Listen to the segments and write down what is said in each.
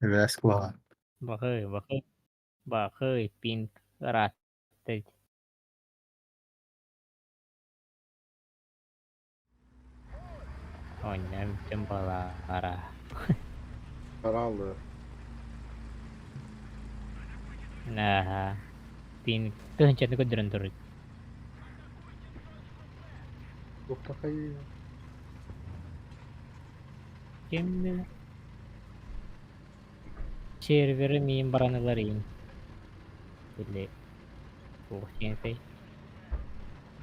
Вязкла. Bakıy, ping rahat. Oynayam bütün balara. Karanlığı. Nah, ping kencet ko durun. Çok da kayıyor. Kim bilir? Serveri miyim baranılarıyım. Böyle tuğ şey.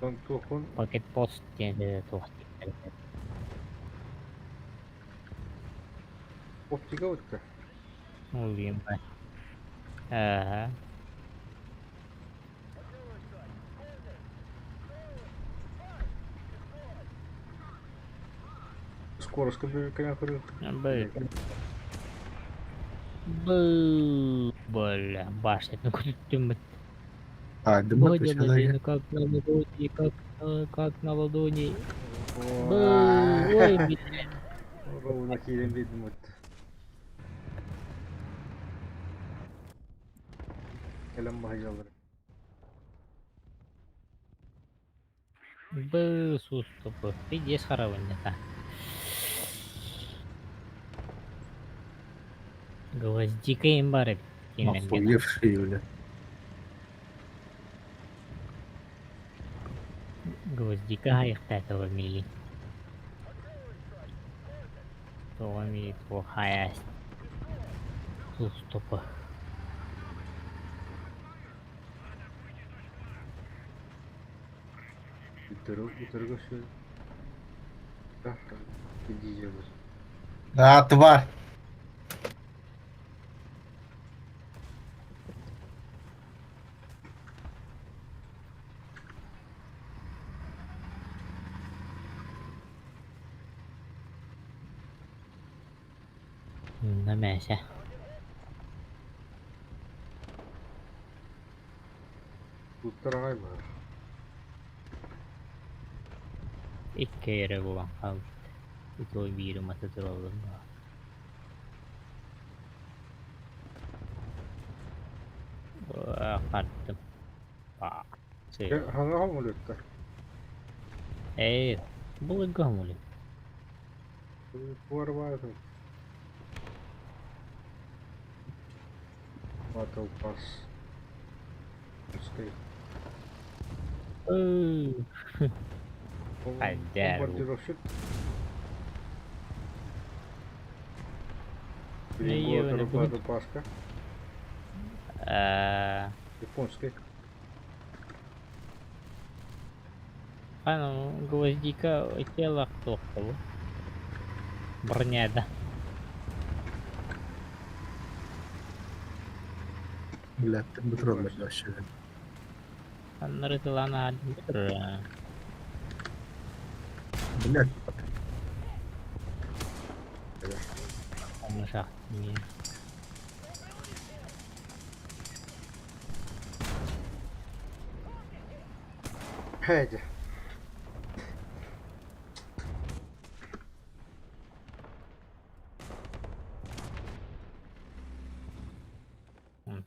Ben tokun Paket post diye tuğ. optika öttü. Olayım ben. Aha. Скорость кабель курил. Böyle. Böyle. Başladım kututtum. Hadi mı Бодя, dışarıda как на ладони, как на ладони. Ой, Ой, блин. ровно хилим видим öttü. Gelen bahayaları. Sus тупо. Иди с хороводника. Гвоздика имбары. охуевший, бля. Гвоздика хайхта этого мили. Того мили, того хаяс. Sus тупо. Ütörü göçüyor. Ah, gideceğiz. А, тварь! Намяся. Tutturagay var. İki yere bulan kaldı. İki oy bir masatır oldum. Kattım. Şey. Hangi hamur öttü? Было гамули. Bu araba yakın. Battle Pass. Stay. Подяру. Бомбардировщик. Её Battle набудет. Pass'ка. Японский. Ну, гвоздика тело кто кого? Броняда. Бля, ты бы трогать вообще. Нарытылана Блядь, на шахте. Hadi.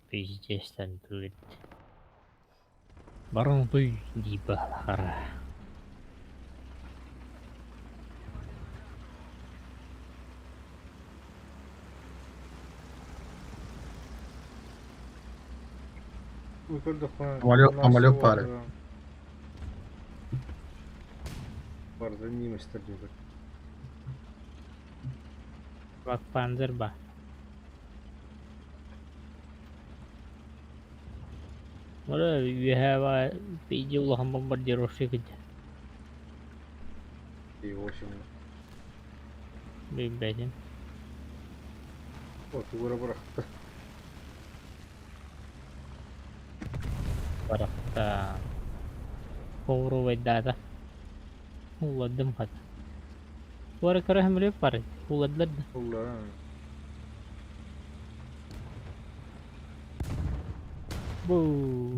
Пиздец танцует. Барон ты дибахара. Yukarıda falan. Самолет пары. Vardı Nimet'ler diyorlar. Bak panzer ba. What you have a PG Allah'ın bombardirosu gibi. İyi o şimdi. Bir benim. O duvara bıraktı. Barakta. Kovru ve dada. Ulladım hat. Bu ara kara hem yapar. Ulladılar da. Allah. Bu.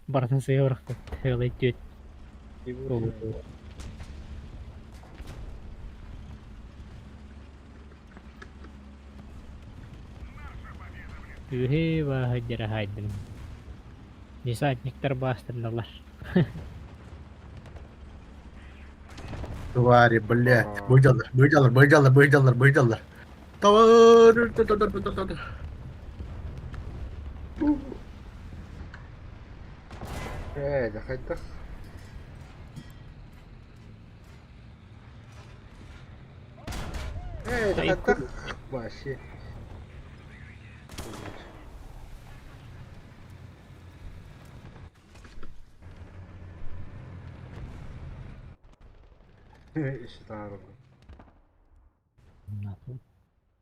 Baratın sayı bıraktı. Öyle diyor. İyi bu. Ühe bahadira haydın. Десантниктер бастырдылар. Твари, блядь. Aa, Быдалар. Товар. ده خدك. ده Ай, خدك. ماشي. ايش تعرف؟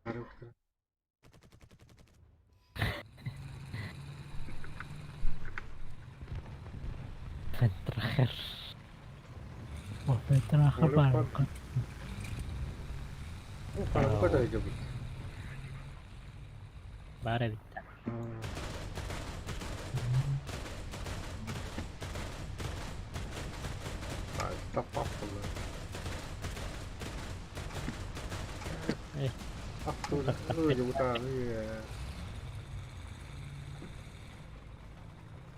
عرفت. Fentracher. Oh, Fentracher ولو baru فرق kan. مو فرق بقدر يجيبك. Baru bisa. تطفل. Eh, أقول tak tak. جبت هذه.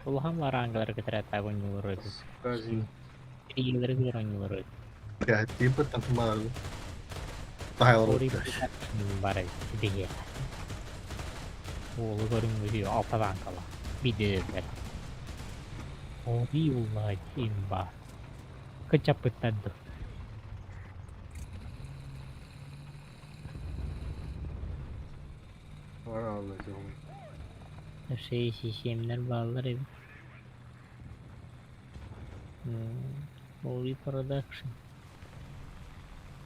Puluhan orang kelar ke ternyata aku nyuruh itu. لازم. Jadi gila gue orang nyuruh itu. Ya, tipe tanto mal. Tahil Sorry, rutas. baru jadi ya. Oh, lu baru ngisi apa tangkal lah. Bide kan. Oh, diulah imba. Kecapetan tuh. وأنا والله جهول. Sistemler bağlar evi. Ori production.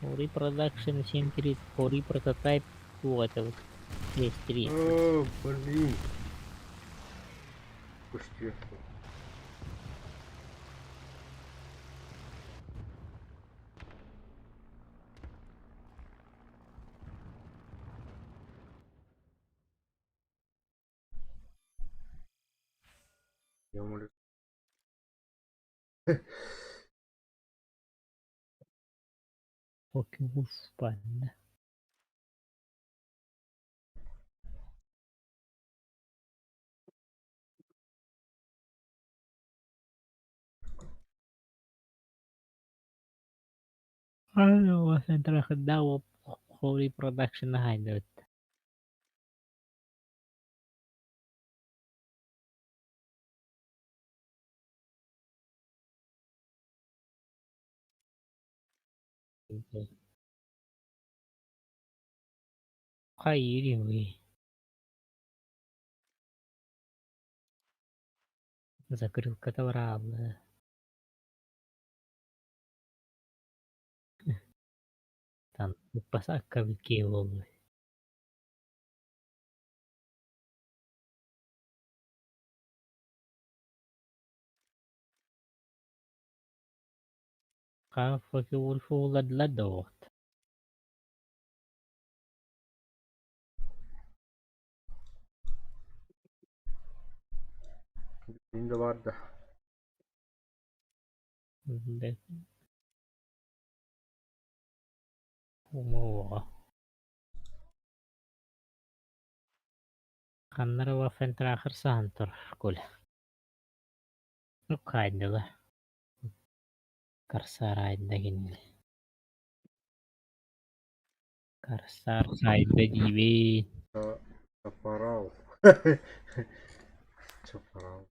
Ori production синтри. Ori prototype. Вот это вот. Есть три. блин. Пустяк. Я молю. Fucking husband. Aduh, wasan terkenal. Ori production hanya. Kairi wi. Zakir kata berapa? Tanpa pas akal kewal. Kau fucking wolf lad lad dot. مين ده بعد ده؟ Det må خنّر وفين آخر سهنتر كله نقعد كرسار عندك كرسار سايد جيبي شفراو. شفراو.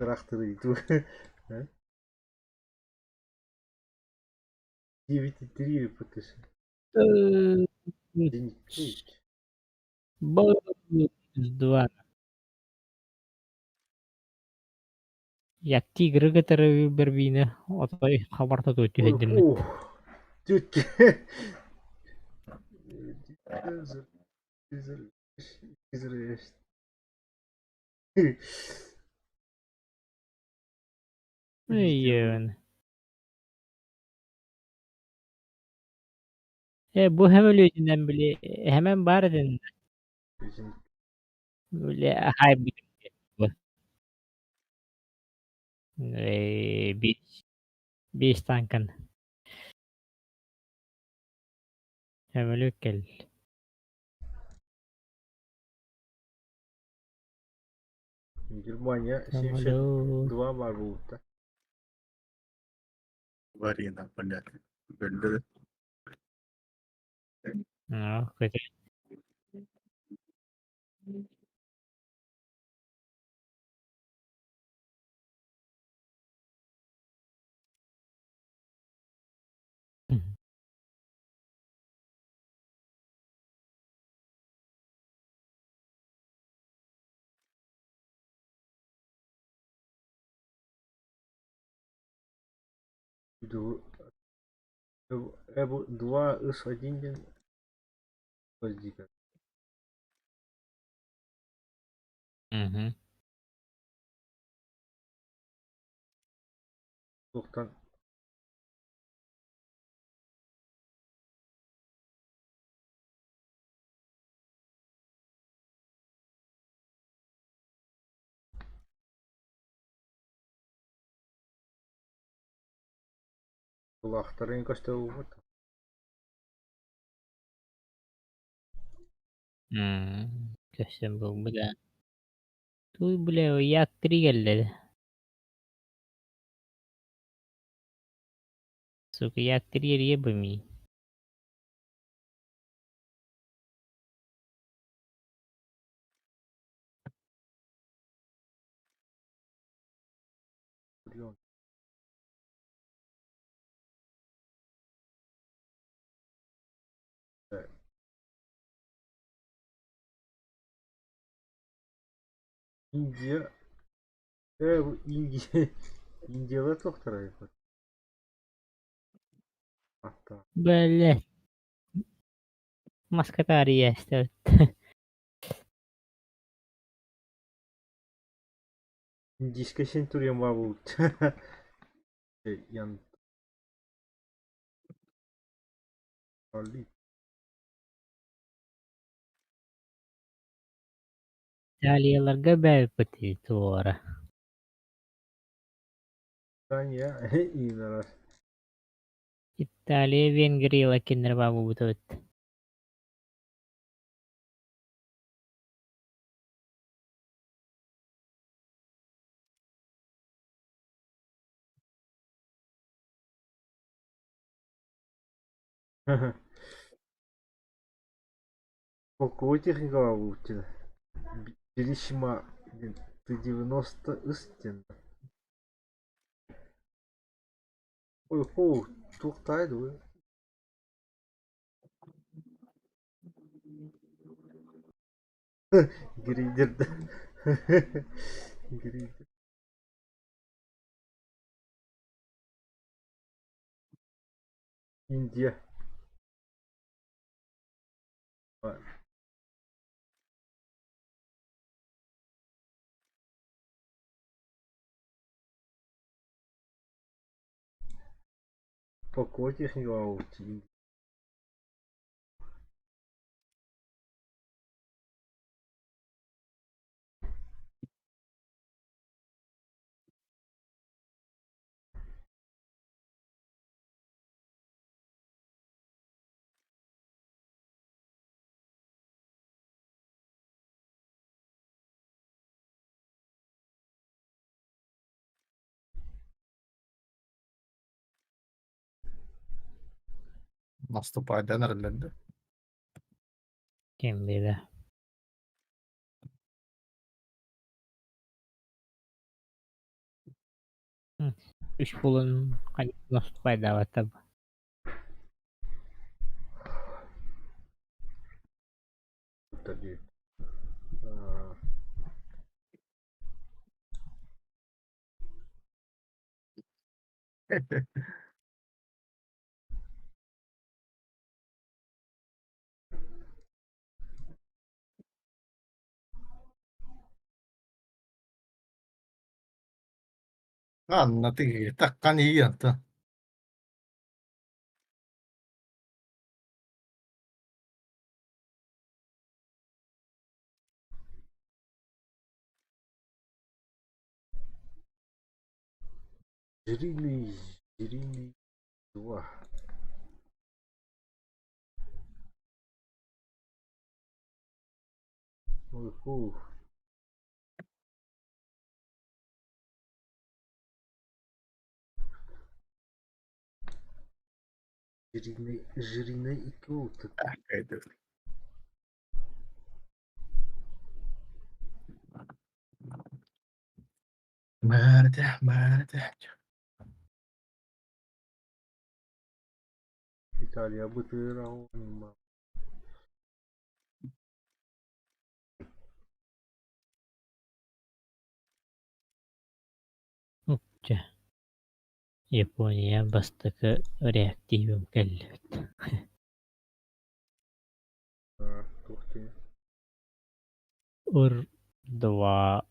Tracht erin toe. Die witte drie tussen. Die niet. два. Я тигр который бербине отой хабарта тоти heddim. Oeh. Doet. Is er eerst. Yön. Bu hemen yüzünden bile hemen bari dedin. Böyle hay bir bir tankan. Hemen ökel. Германия Самолет. 72 бар болыпты. Варина, понятно. Бөлді. Көте. Эбу 2 ыс 1 ден Подожди-ка. Тоқтан. Бұл ақтар ең көсті болыпты. Көсем бұл бля. Туй бля, як 3 geldi. Сука, як 3 ебами. Миллион. Индия. Bu Индия. Индияда тоқтар айқын. Hatta. Бля. Маскатария işte. Индийская сентурия бар болыпты. Ян. Али. İtalyalarga bälpeti tuora. Дания. Инарас. İtalya Vengriya kinler babu butot. Полковой техника бар болыпты. Беришима. Ты 90 ыс ден. Ой, қол тоқтайды ғой. Грейдерді. Грейдер. Индия. Полковой техника бар болыпты. Наступай denirlendi. Kim bilir. Üç bulun nasıl fayda var tabi. Таги. Anna tegi takkan iyi yaptı. Жирили 2. Ой, фу. Жирine 2 oldu. Haydi. Merde. İtalya bıtığı ama. Okça. Japonya бастыкы реактивім кәллет. Тухти. Ур-2,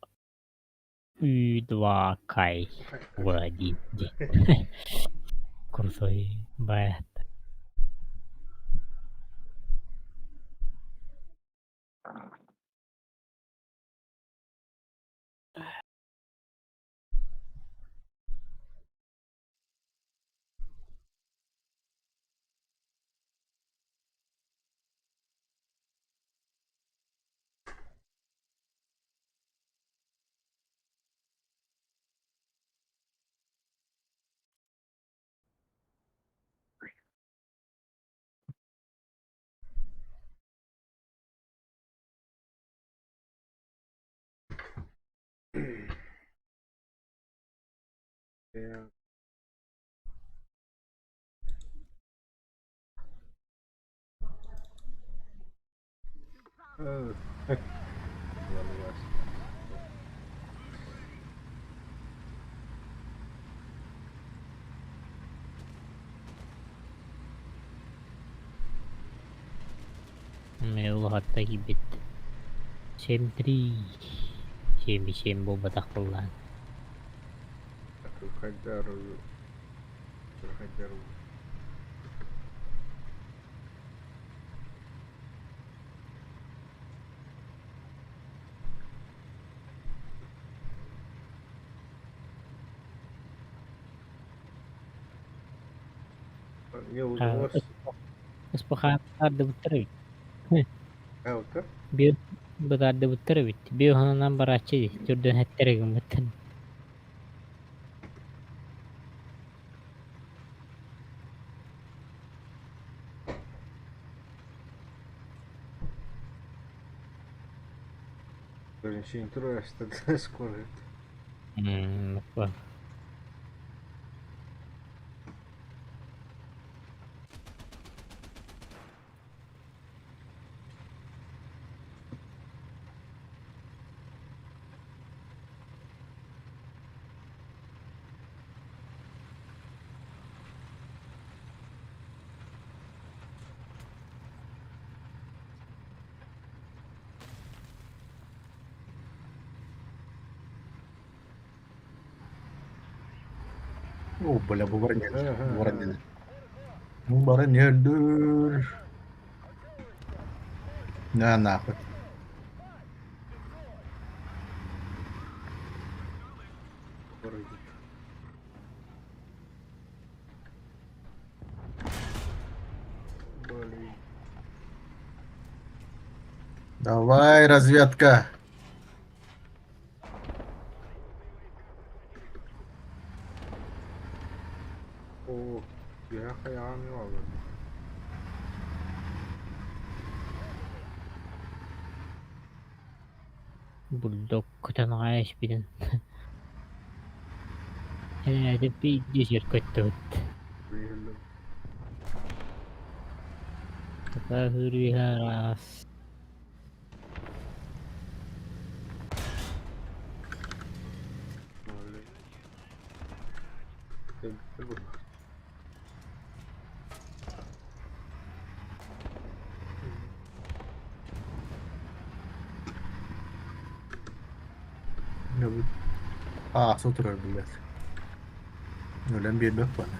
Ü-2 Кай. Один день. Крутой бает. Ya. Evet. Vallahi. Меул хатта кибет. Сем-3. Сем бобатак булган. Хаджару. Хаджару. Не удалось. Испаханlarda бутырып. А вот так? Bir бутарда бутырып. Bir ханынан барачы. Түрдөн хаттерегим бутын. Birinci intro açtı. Skor et. Bak. О, бля, Ага. Воронеж. Воронеж. На нахуй. Скоро идет. Блин. Давай, разведка. О, я хаями валdı. Бульдог көтөн ағайш биден. Әді бейді жер көтті өтті. Büyüdüm. Кыта хүргер ағас. Öyle. Dur bak. Сутра, блядь. Ölen bir bök bana.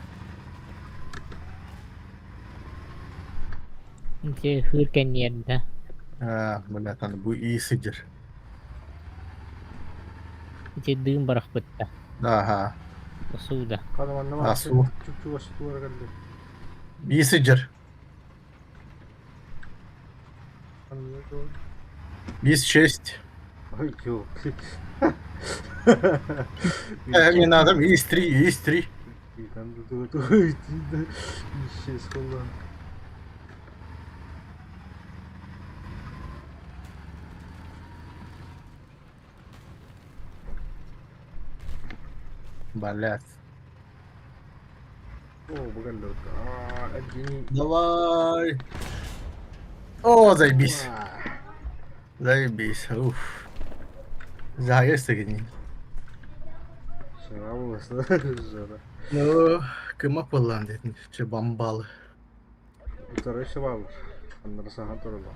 Же хүрген yerді. Блядь, bu iyisidir. Же дым барақ бітті. Aha. Суда. Kadın anlamadı. Su. Çuk çuvası duvara geldi. İyisidir. Anlıyor. Biz şest. Ay yok. Emin adam istri. İyi ben de dur. İçinde işes falan. Блядь. О, богандот. Один. Давай. О, заебись. Уа. Заебись. Уф. Заезд гений. Жара болмаса жара. Ну, кім ақылдан дейтін ше бомбалы. Утары шабалыр. Аннары сахан турала.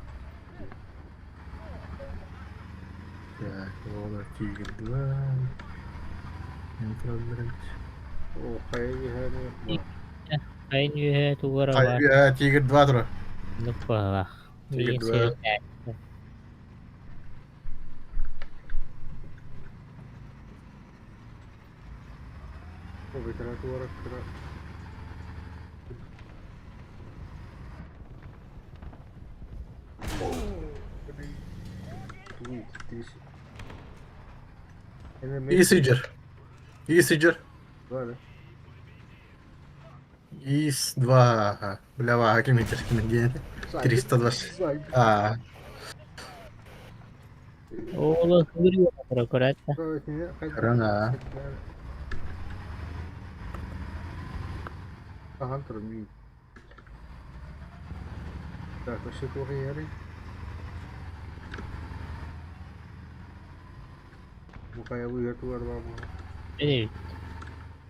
Так, олар тигілді ба. Мен тұралдырайыз. О, кая ехали? Ба. Kain yhe tuara ba Тигілді ба тұры. lupa Тигілді Misi ба. О, бетера туара кыра. Туй, тиси. İyi sıcır. İyi sıcır. Vale. ИС 2. Бля, километр километр. 320. А, Ola kuduriyo kura-kurata. корона. Tahan turun. Так, а что плохо яри? Mukaya uyar tuar babu. Evet.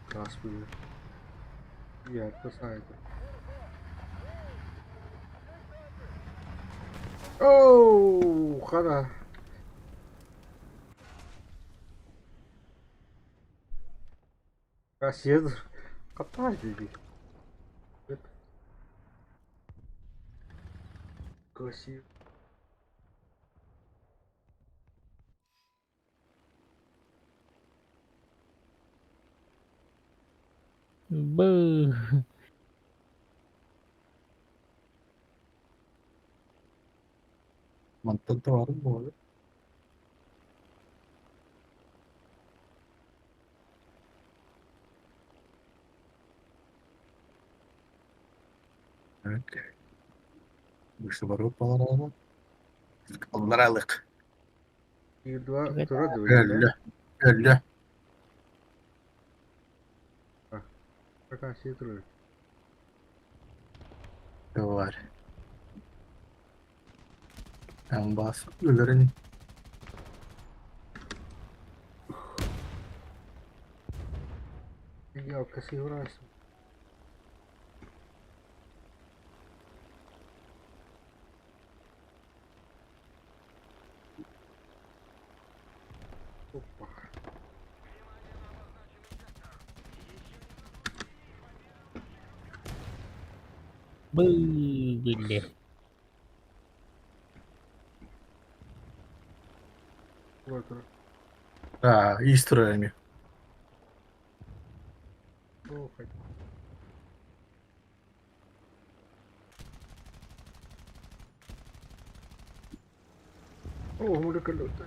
Kas uyar. Uyar to saydı. Oh, kara. Кассет. Катай dedi. Кассет. Bu. Mantıklı var mı bu? Evet. Güçlü var opalar. Onlar alık. Bir dua Evet. tura da Öldü. Öldü. Kассет tura. Var. En bas. Ölürün. Я кассет урас. Опа. Bu gile. Tuar tura. Ha, iyi stроями. О, хоть. О, мулякалёта.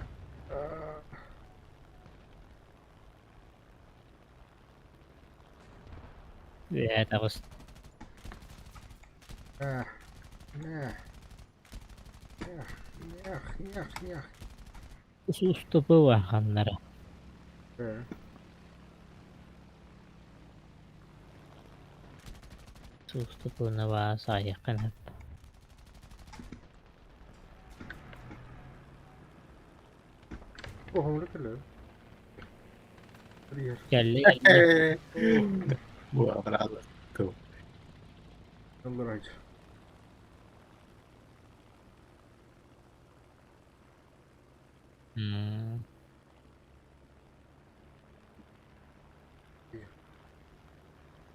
Ya tapos Нях. Нях. Нях. Нях. Нях. Нях. susto bawah kanlara. Susto po na ba saya kanat. О, мулякалё. Приер. Geldi geldi. Bu kadar alık. Tamam. Allah razı. Hmm.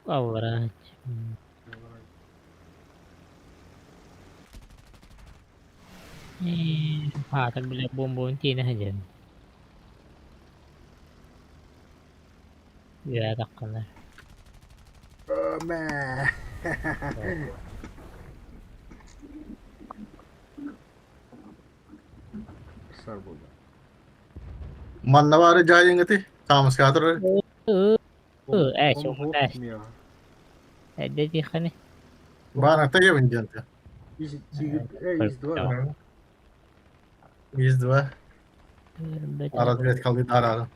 Auraj. Patag bila buong China dyan. Yatak ka na. Meh. Sar burada. Manna var जाएंगे थे काम से आते रहे ايش هم ايش وقت مياه. دي خني Bana ta yevin geldi. إيش تيجي إيش دوار. Biz de arada bilet kaldı arada.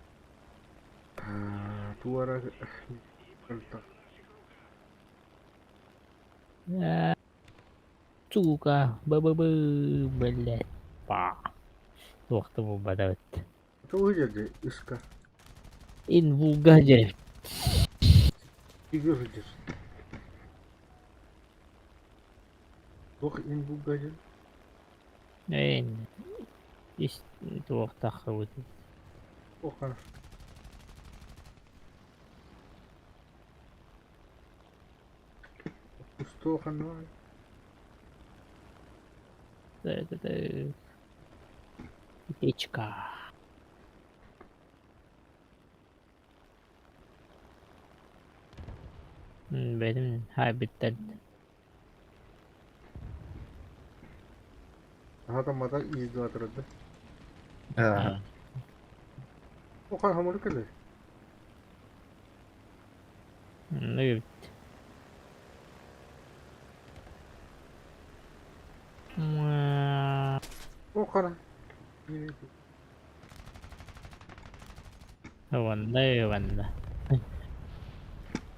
دوار. suka belet pak waktu mau badat تو هجر إسكا in vulga aja تيجي هجر. وقت إن بوجاجل. in is itu waktu aku وقنا. استوخن نوع. kata Ichka benim habitat هذا ماذا إيش دوار ترد. Ha. وقنا هم كله. evet وقنا. Wanda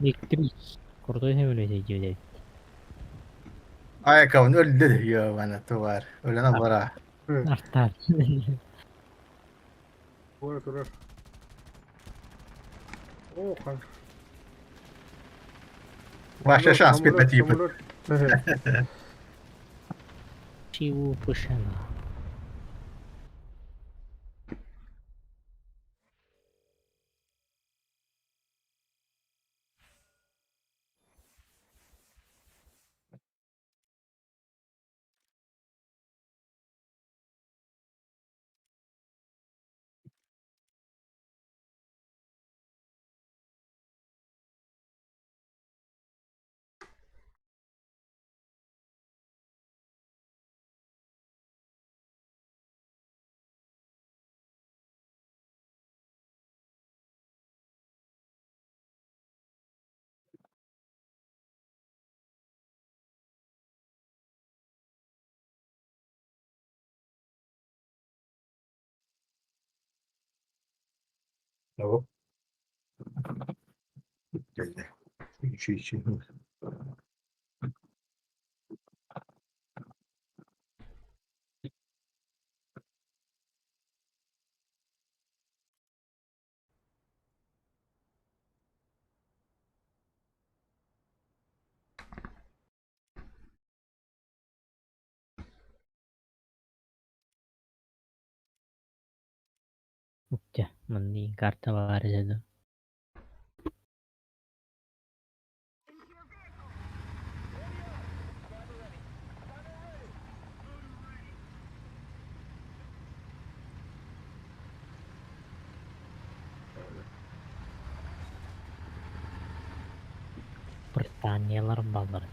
elektrik kurtuluşa böyle seçiyor Ayakkabın öldü ya bana tuvar. Ölene bara. artar دوار ترى. وقنا. Başka şans bir petip. siwu pusana Tamam. Geldi. İçi. udah mending karta waris itu pertanyalar balar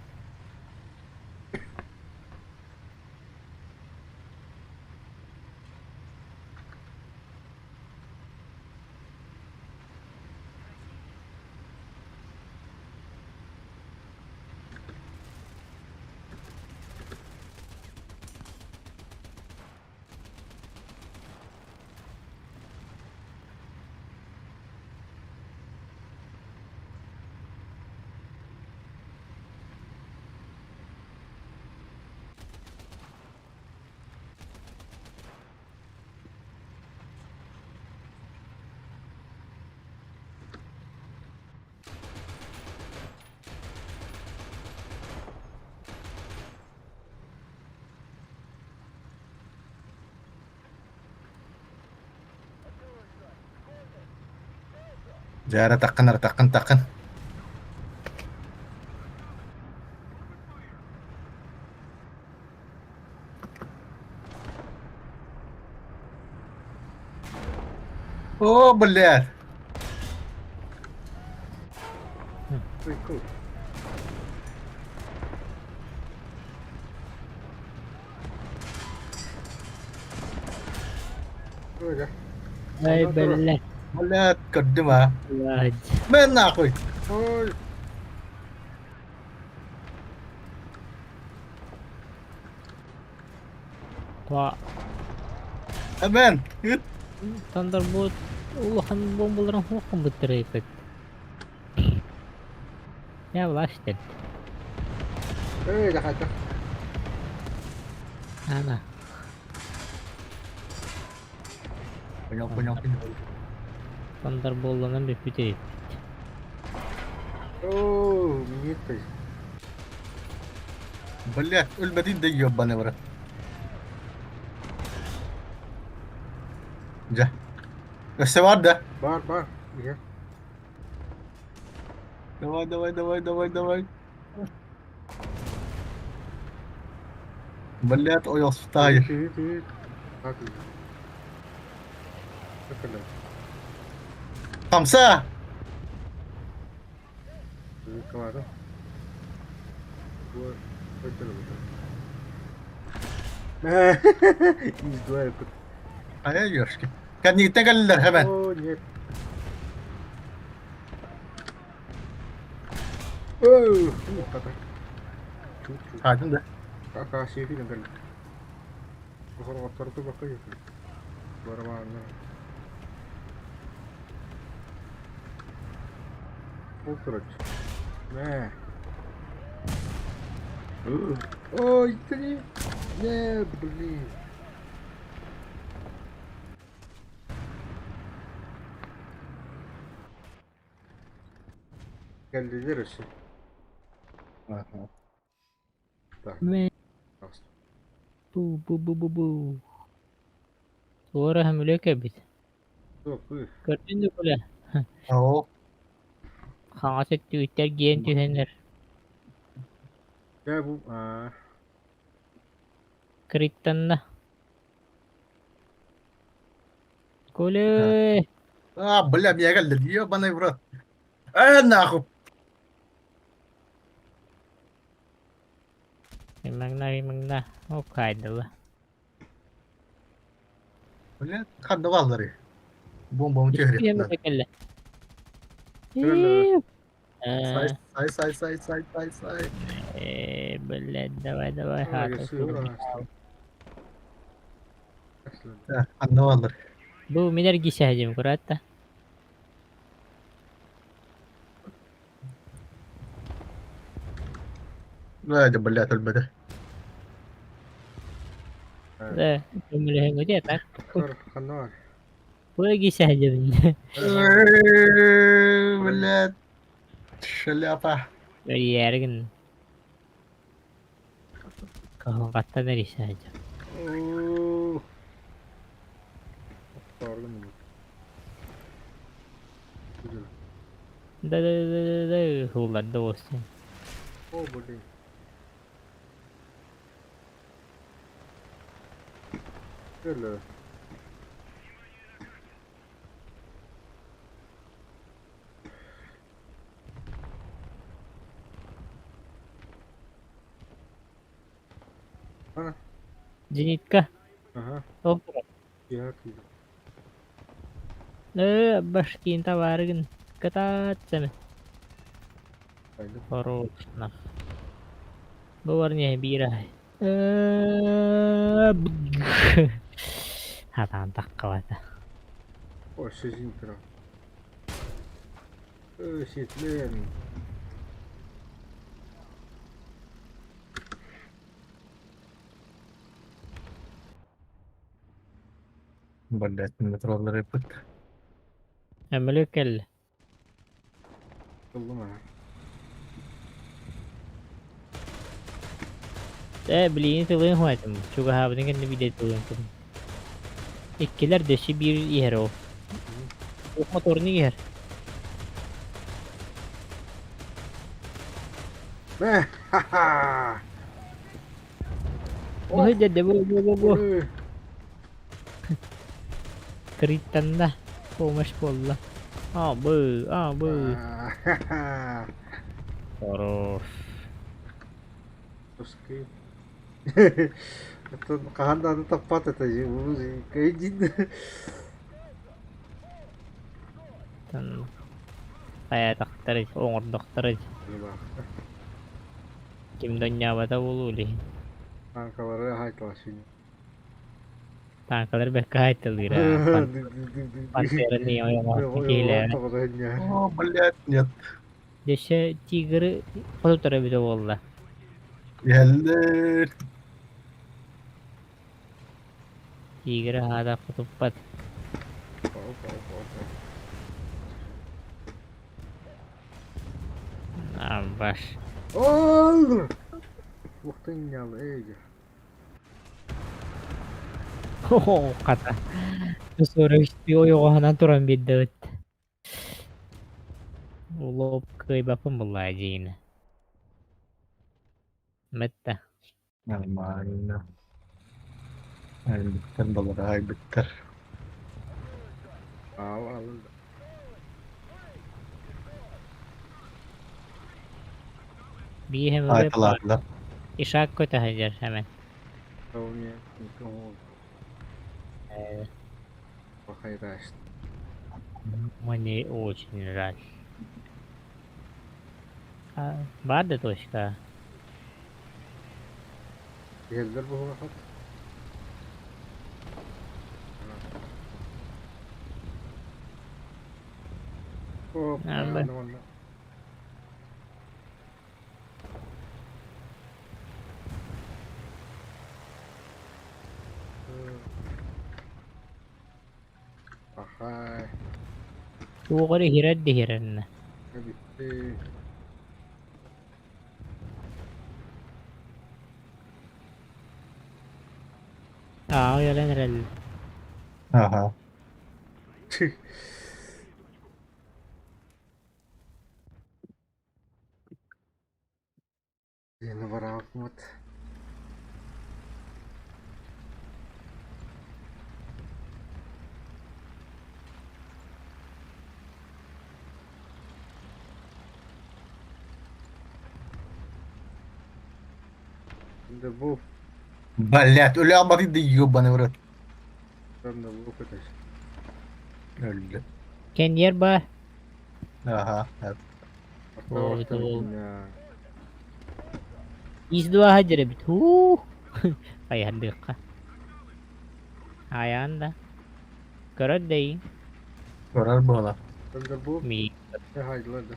Jara takın. О, блядь. Cool. Öyle. ay Ondan sonra- belet Блядь, кадыма. Блядь. Мен нахуй. Ой, Та Мен. Üt. Thunderbolt улахан бомбаларын хуқын бітірейпек. Я влаштет. dah kata. Ана. Понял, понял, понял. Thunderbolt'dan bir bitireyim. Oh, minita. Блядь, ölmedin de ебаный в рот. Gel. Все var da. Bar. Iya. Давай, давай, давай, давай, давай. Блядь, оял стаир. Tüy. Hadi. Bakalım. Хамса! Tüy kemana? Gua betul. Nah, ini dua ikut. Aya görüşke. Kendine gelirler hemen. Oh, нет. Oh, kata. Cucu. Hadi de. Kakak sih dengan kan. Kotor tuh pakai itu. Luar mana? Otur aja. Nah. Oh, itu nih. Ya, beli. Geldiler işte. Aha. Так, Me раз. bu. Sonra hem bit. Стоп, Gördün mü böyle? Oo. Kanka tüyler giyen tühenler. ya bu, Kırıktan da. Kule. А, бля, меня geldi. Ебаный в рот. Нахуй. Bilmem ne. O kaydı. Блядь, хадда валдары. Бомбамı çevirip. Hiçbir yemek elle. Öyle. Say. Böyle давай Aa, hatır. yaşıyor aslında. Хадда валдары. Bu miler gişehcim kuratta. Hadi блядь, ölmedi. Da ömürlüğün öde yeter. Kır, kanal. Bu gişehcim. Блядь. Шляпа. Böyle yergin. Kahın katta da gişehcim. Oo. Pardon bu. Güzel. Da hulladı olsun. Oh, bu değil. Öyle. Ana. Zenitka. Aha. Hop. Ya kıyım. Başkin tavargın. Katat sana. Haydi. Хорош. Nah. Bu warnanya birah. Hatan tak kawata. O sizin kral. Şitlen. Блядь, метролları yapık. Ameluk el. Kıldım ha. Beliin tılığın huaytım. Çok habadın kendini bir de tılığın tılığın. İkkiler deşi bir yer o. Ok motorunu yer. Ne? Haha. Bu hıca bu. Oy. Keritan dah. Komaş bolla. Abi. Haha. Хорош. Terus ke. Itu kahan tepat itu sih, bu sih. Kayak gitu. Каятактар оңордоктор Hadi bak. ким доньябата болули. Kankaları haytala şimdi. Танкалар бекке айтылыра. Пантера не Yola кейлер. tokadan yer. О, блядь, нет. Деше тигр хотутара биде болла. Geldi. Тигр хада хотуппат. Баш. Oldu. Muhtemelen yalı iyice. Хо ката. Сорогчти ойогоһунан туран биддебит. Улоп кыйбапын булла жиine. Мэтте. Нормально. Ay, bitter balık, ay bitter. Aldı. Bir hem Ay, öyle var. talatla. İşaret koytahacer hemen. Tamam ya. Tamam. Bakayım işte. Мне очень жаль. Бар да точка. Geldiler bu vakit. Hop. Nerede? Anladım. Bakay. Tuğları hirer de hirenne. Ne bitti. Yalan herhalde. Aha. Tüh. Yeni var Ahmet. Şimdi bu. Блядь, öyle abartı da ебаный в рот. Ben de bu kadar. Öldü. Ken yer ba. Aha. Evet. Hatta Oo, orta doğru. ya. İzdua hacere bit. Ayağın dıkka. Ayağında. Görod değil. Görer bu adam. Ben de bu. Mi. Haydiler de.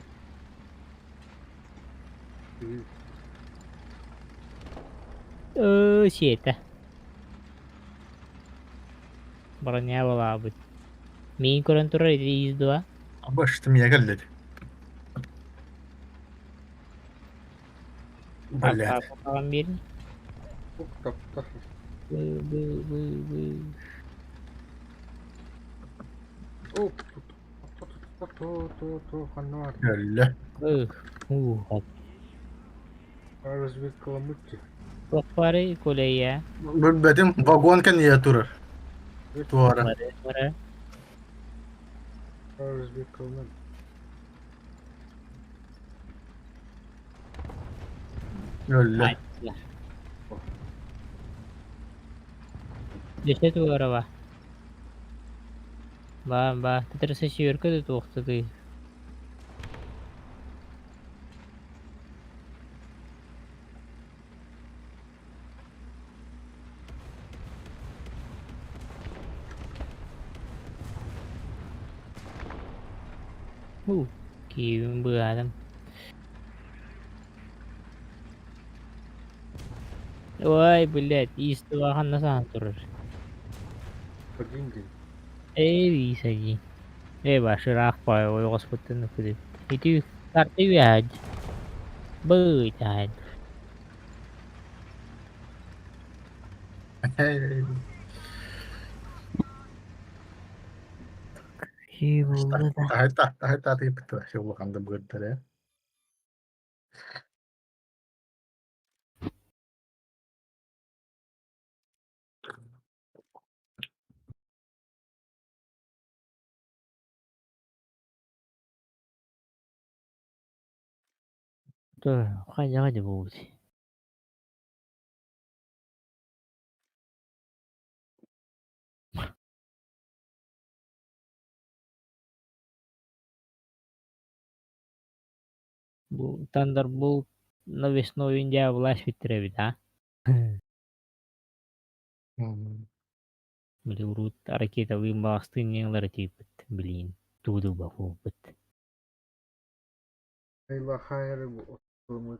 Şeyte. Boronya bala bit. Min kuran turur izdua. Ama işte niye geldi? Блядь. Kalan birini. Bu kitapta. Bı. Hop. Kanı var. Öldü. Hadi. Arız bir kılamış ki. Bakları kuleye. Benim vagon kan niye durur? Duvara. Bakları. Arız bir kılamış. Öldü. Aynen. Ceset var araba. Ba, terus sesiur ke tuh waktu tuh. Kim bữa lắm. Ой, блядь, истоахан насаан турur. Подинги. Bisa ji. Başır akpay o hospital'ın kızı. Itu kartı viaj. Bıçak. Şey buldu da. Tahta tipe şey bakan da bugün ya. Dur, kaya aja bu sih. Bu Thunderbolt навесной oyuncağı власть bitirebilir ha. Bili urut ракетовый мастын неңлер типит, блин. Туду баху бит. Eyvah hayır bu. Oturma.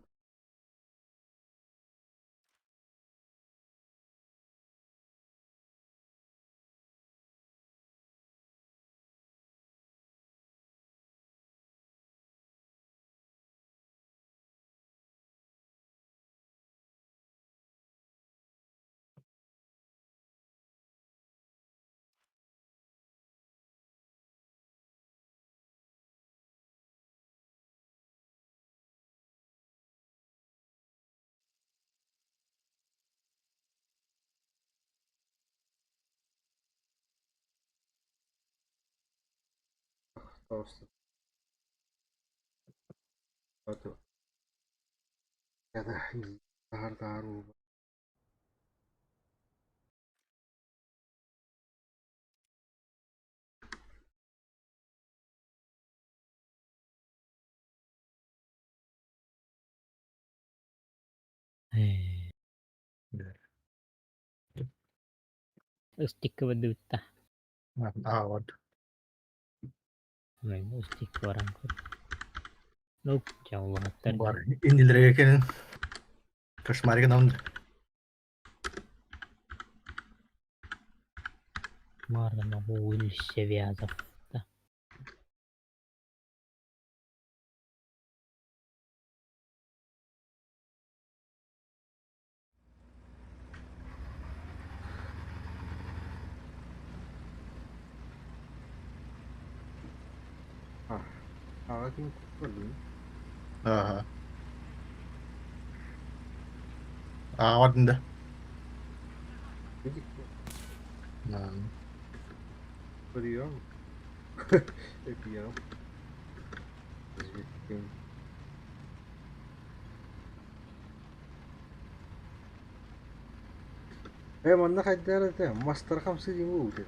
Olsun. Hadi. Ya da dar oldu. Ыстикка бадыбытта. Вот. Мен ыстикка баран көр. Нуп, жаулаттар. Бар. İndilere gelin. Кошмарик нам. Мардама улisse вязов. Ağacın kurtuldu. Ага. Вот да. Dedik bu. Kırıyor. Öpüyor. Zvettim. Manna kaydara da master 5 gibi oldu.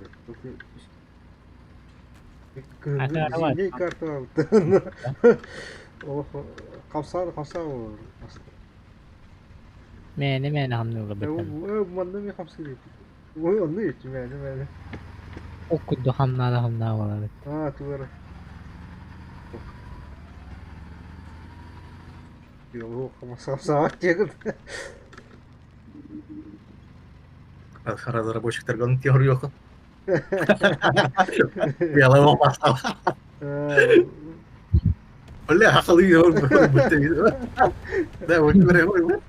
Atar var. Ne kartı aldı. Oh, kamsar olur. Meni hamnılı biten. Manna mi 5 gibi. O onu için meni. Okuddu hamnada var. Ha, doğru. Yok, kamsar çıktı. Разработчиктер гонит теорию yok. Белый попал. Бля, хахалый он будет. Да, вот говорю.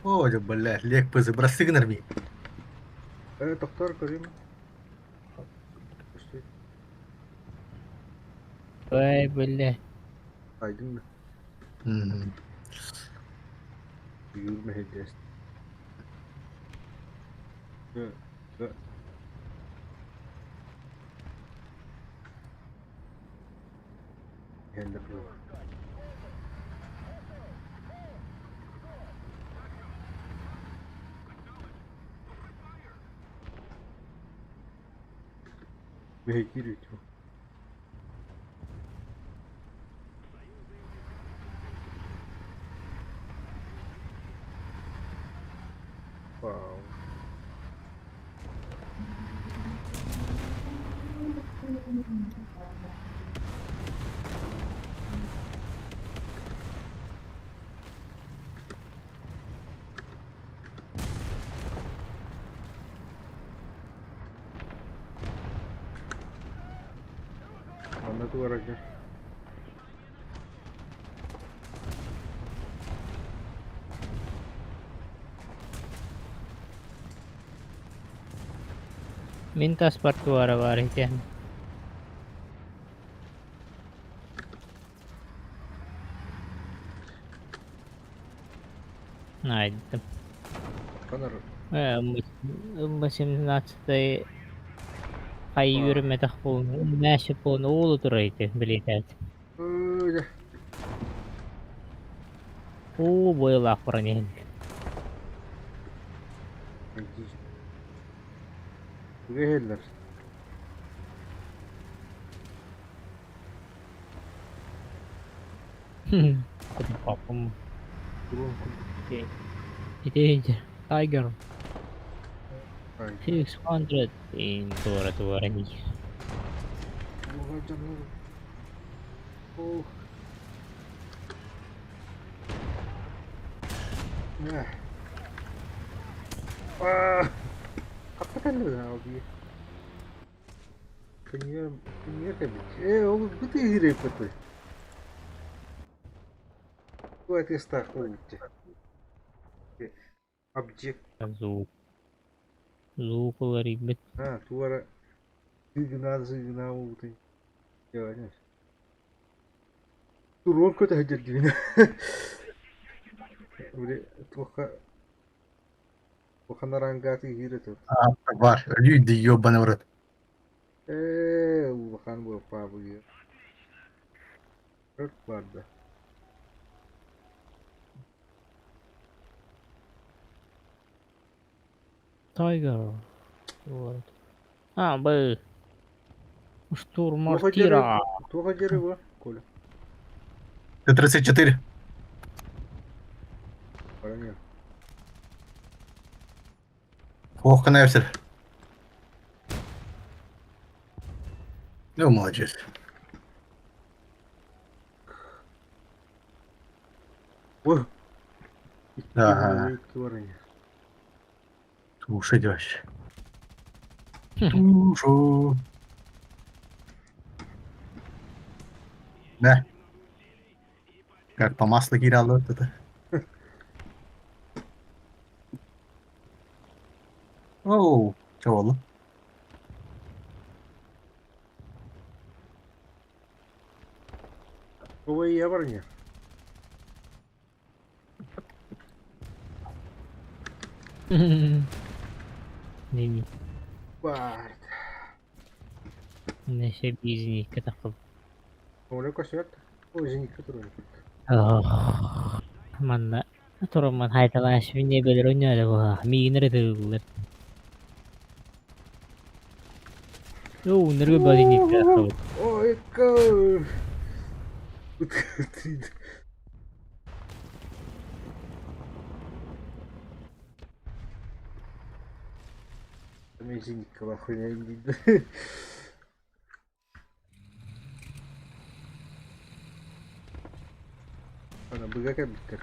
О, бля, лек позабрасыгнер ми. Doktor göreyim. Vay böyle. Aydın mı? Yürüme hediyesi. Kendi kılıyor. Bekir ütü. Wow. Anladı var acı. Mintas partuara var iken. Aydım. Kanar. Musim natsday Хай yürümedik bunu. Näşip bunu oğlu duraydı biletet. Öyle. Oo boyla akbaran Buraya heller. Kudu papam. Durun. Ite Tiger Ay. 600 in doğru ni. Oha canım. Oh. Ne? Ah. Hakikaten mi abi? Kınıyor tabii. Oğlum bu da hile yapıyor. Bu ateş takılıyor. Объект. Звук. Звук рибет. Туара сигнал ты. Делаешь. Туронку то хотят гвина. Плохо на рангаты гиры тут. Var. Ölüydü yobanı uğradı. Улахан был пабы. Как ладно. Tiger. Вот. А, Б. Штурм Плохо Тира. дерево, Коля. Т-34. Поранил. Ох, канавсер. Ну, молодец. О! Ага. Творение. Туша идешь. Тушу. Да. Как по маслу кидало вот это. Оу, чё oldu? Ой, я варня. Не, Барт. неше бизнес катаков. Оля косят. Ой, извини, который. Манна. Турман хайталаш мине белер ойнады бу. Мигинер дылыр. О, нерге базинит катаков. Ой, как. Там извини, кого хуйня не видно. Ana bıgaka dikkat.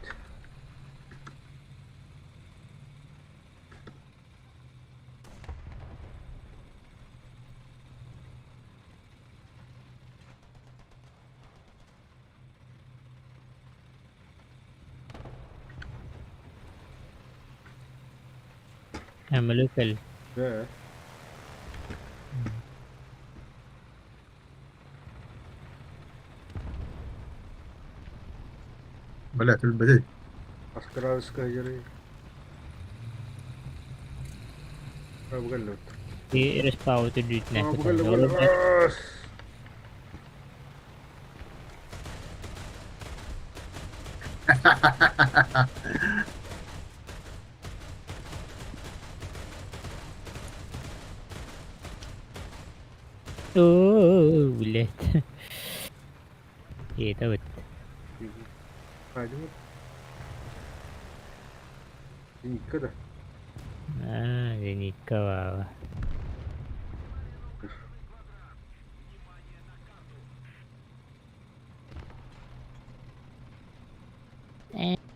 Амалукал. Да. Блядь, блядь. Аскаравская яры. Бıgallık. И респаут идут на Бıgallık. О, блядь. И это вот. Haydi mi? Никогда. А, Зеникова.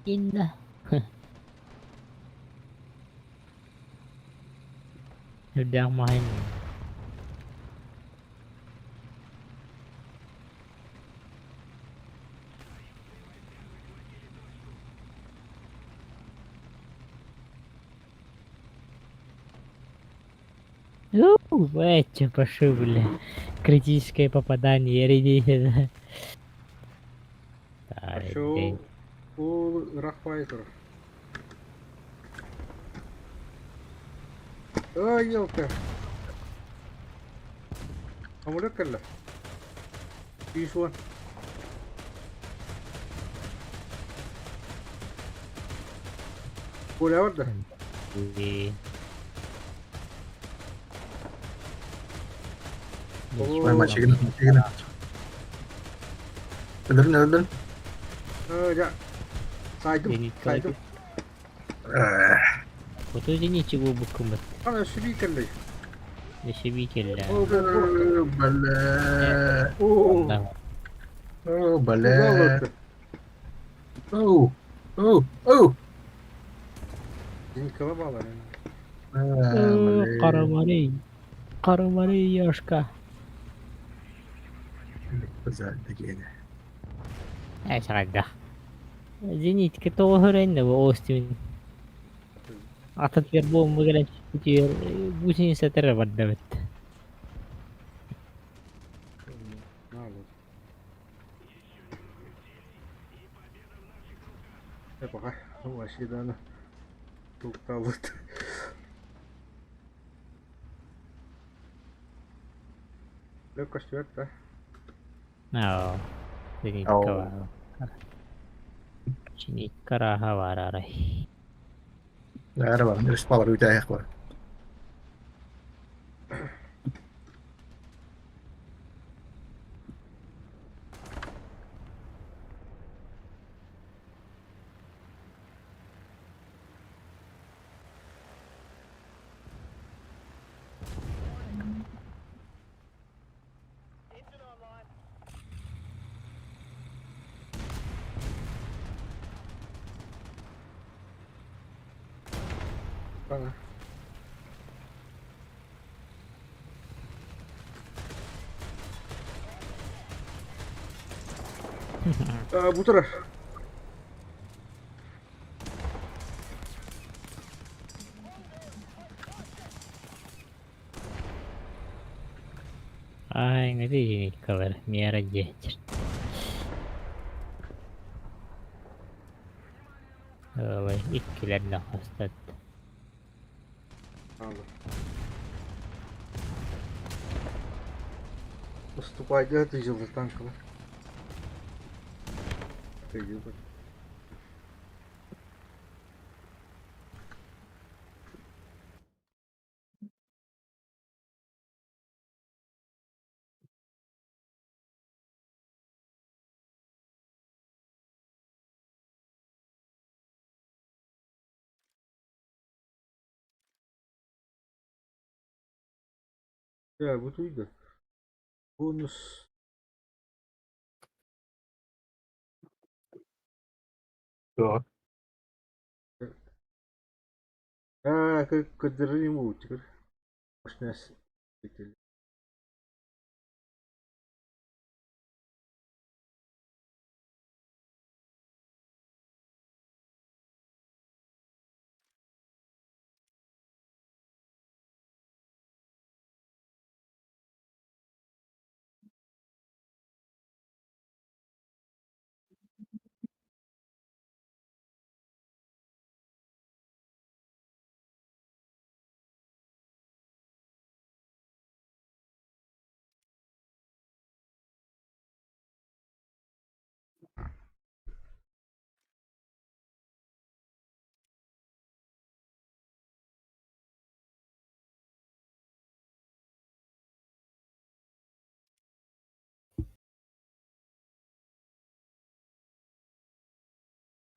Инда. Udah main. Бача, пошел, бля. Критическое попадание, редите. Пошел. Ул Рахфайтер. Ой, елка. Амулет келді. P1. Kule orada. Ee, Oo. Ben maça gidin. Maça gidin. Öldürün öldürün. Ya. Saydım. Beni Saydım. Foto nичего букмыт. Ana sürüyü keldi. Нешебикелле. Oo. Bale. Oo. Да. Oh Güzel bale. baktı. Oh. Oh. Oh. Zinkala bağlar yani. Bale. Карамарей. Карамарей Яшка. Güzeldi gene. Эшагда. Зенитке тоғырайында bu Остин. Атат вербом мыгран чипутер. Бусин сатыр баддабыт. Ne olur. Hep bakar. Ama şeyden çok da alır. Ne koşuyor da? Нао. Зенитка Oh. вау. Зенитка раха варарай. Där var det. Spalar ut det här kvar. Bana. Bu taraf. Ай, ngerti Zenitka var. Miara geçir. Ой, ikkilerle hastat. Aldım. Уступайте тяжелый танковый. Тяжелый. Ya bu duydu. Bonus. Ja. Ha, kadarıyım bu çıkır. Hoşnes. Bitti.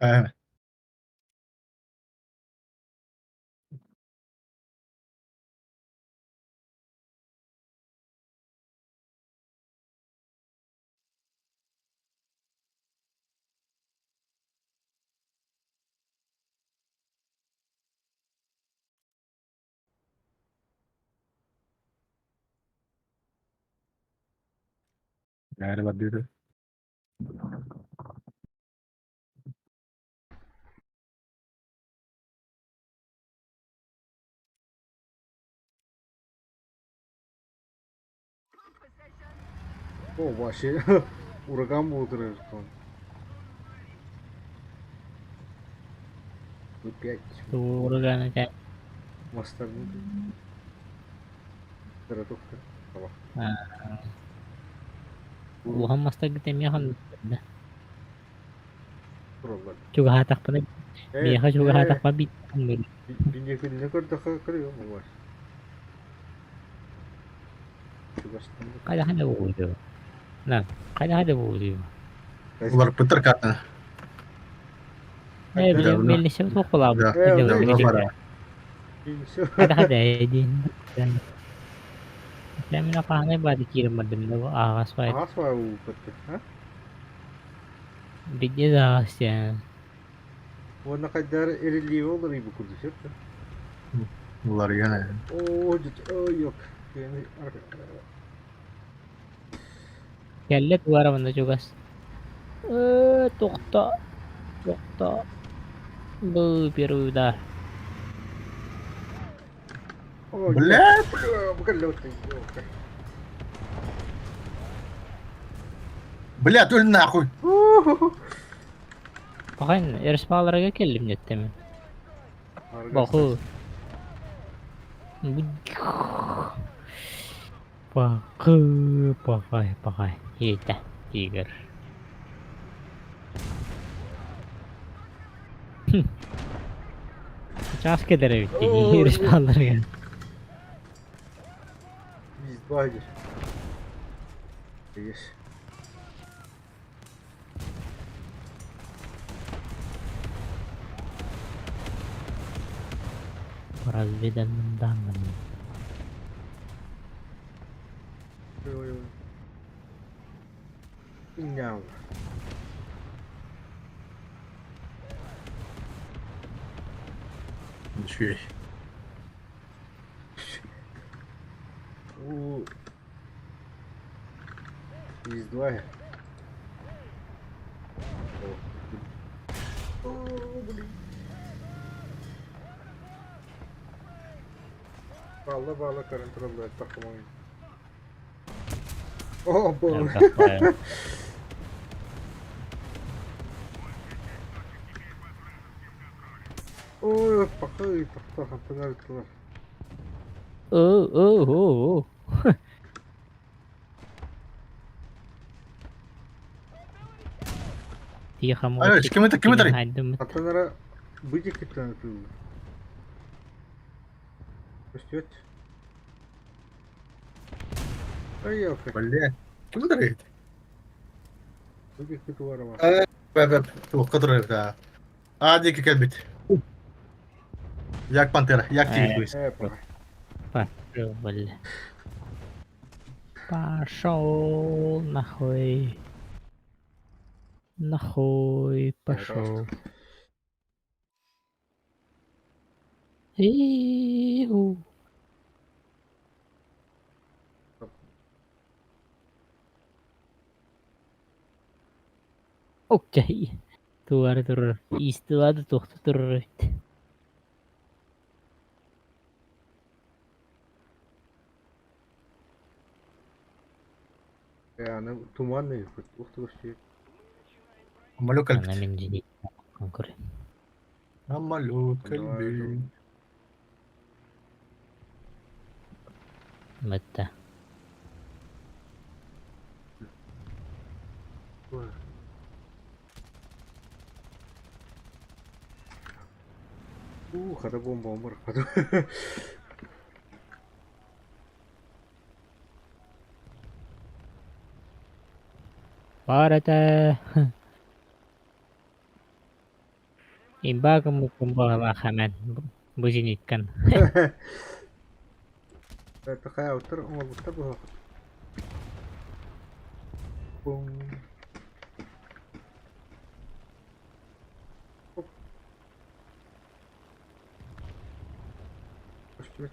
Evet. Där var det. О, вообще. Ураган был отрыв. Вы 5. Doğru kanka. Мастер. Городок-то. Tamam. Улахан мастар гитэмияхан Kurallar. чугаатахпына Evet. миэха чугаатахпа бит. Bin ne kadar daha kırıyor mu var? Şu baştan. Кайда хада буулу. На, кайда хада буулу. Ular pıtır katına. Э, Да, билем мелнесе тохолабы. Да, да, да, бар. Кайда хада эдин. Сэмина кахне бади кирим мадымда бу агас бай. Ağaç var bu pıttı. Ha? Бидде загас я. O ne kadar eriliği olur iyi bu kurdu. Ular yine. Oo, yok. Yani Келле туара мында чугас. Тохта. Тохта. Бу перуда. Блядь! Bakın lütfen. Блядь, ölü нахуй. Bakın yarışmalara kellim yettemi. Bakı. Bakı. Bakay. Bakay. Yeta. Tiger. Ças kedere bitti. Oo, Yarışmalara gel. Biz baydır. Yes. Разведанным. Ой. Няу. Ничего. Oo. Biz var. Bağla karantınalı takım oyun. Oh bu. Oh bakay takta penaltılar. Oo. Тихо, Alo, kilometre. Атанара быдик penaltılar. Пустят. Ай yok. Блядь. Километр. Быдик var ama. Бэб. Тух, который это. Дикий кельбит. Як пантера, як тигр. Пошел, бля. Пошел нахуй. Нахуй пошел. Иу. Окей. Туар. Истилады тоқты тұрыр. Yani tuman ne yapıyor? Uhtu şey. Амалю Она кельбит. мен жинит. Конкурент. Амалю кельбит. Мэтта. Хада бомба умер. Хада. Барата. Имбага мукумба хамен. Бужиниткан. Это хая утр, он утр был. Бум. Пустят.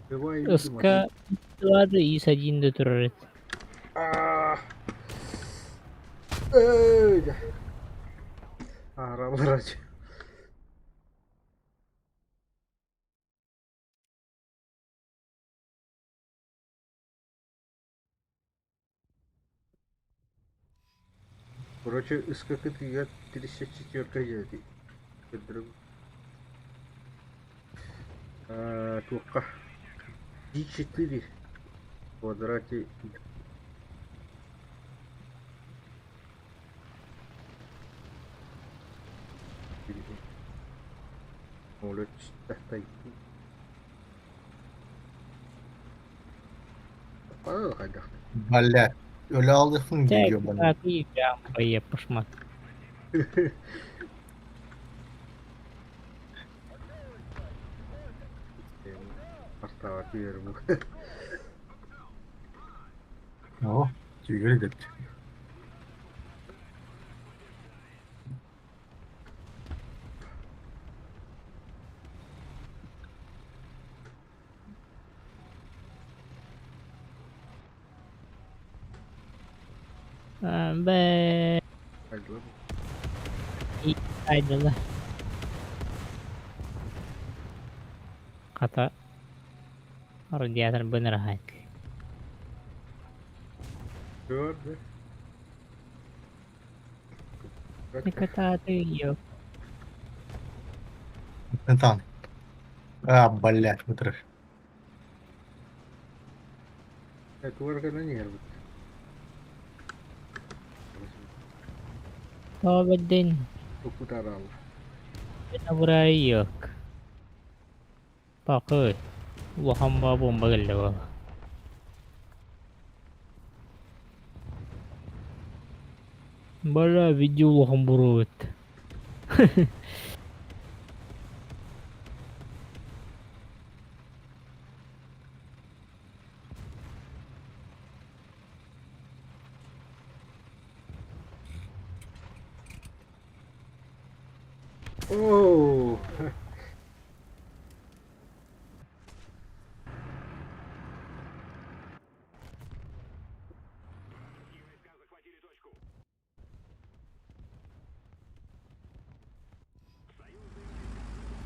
Давай. Ыска. Истилады ис один тұрыр. Эй. Рабрач. Короче, скакать я 54 jadi. Betul. Tuh И4 в квадрате. Может, стоит. Hadi. Balla. Öyle alırsın Cek diyor bana. tadi jambai yapışmak. Осталось веру. Oh. Tüyleri de. Be Hadi lan. iyi kaydılar. Kata radyatör bener hayat. Gördü. Ne kata yok. Tamam. Блядь, вытаращ. Это уже на нервы. Tövbe din. Putar al. Bena burayı yok. Bakır. Bu hamba bomba geldi bu. Bala video bu hamburut. Оу.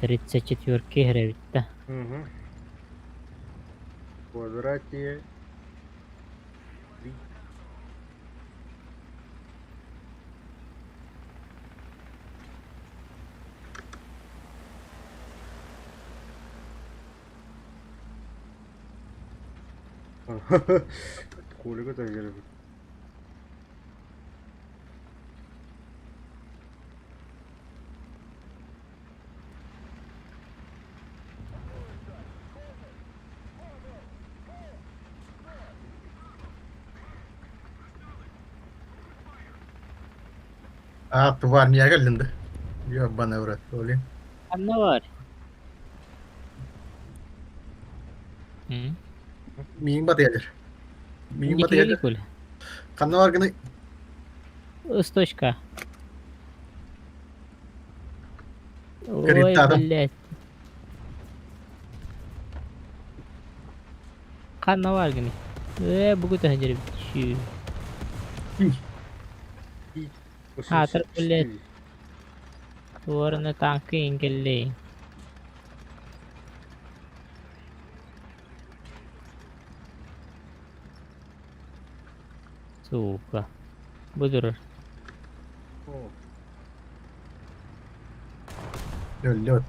34 hre bitti. Угу. В квадрате. 3. Сколько это верно? Тварь, niye geldin de? Ёбаный в рот, блин. Ne var? Hı? Miyin batı gelir. Miyin batı Никакие gelir. кули. Kanlı var gını. Усточка. Ой, Кредит adam. блядь. Kanna var gini. Bu kadar herif. Şu. Hatır блядь. Tuvarına tankı engelleyin. Сука. Budur. О, Öldü.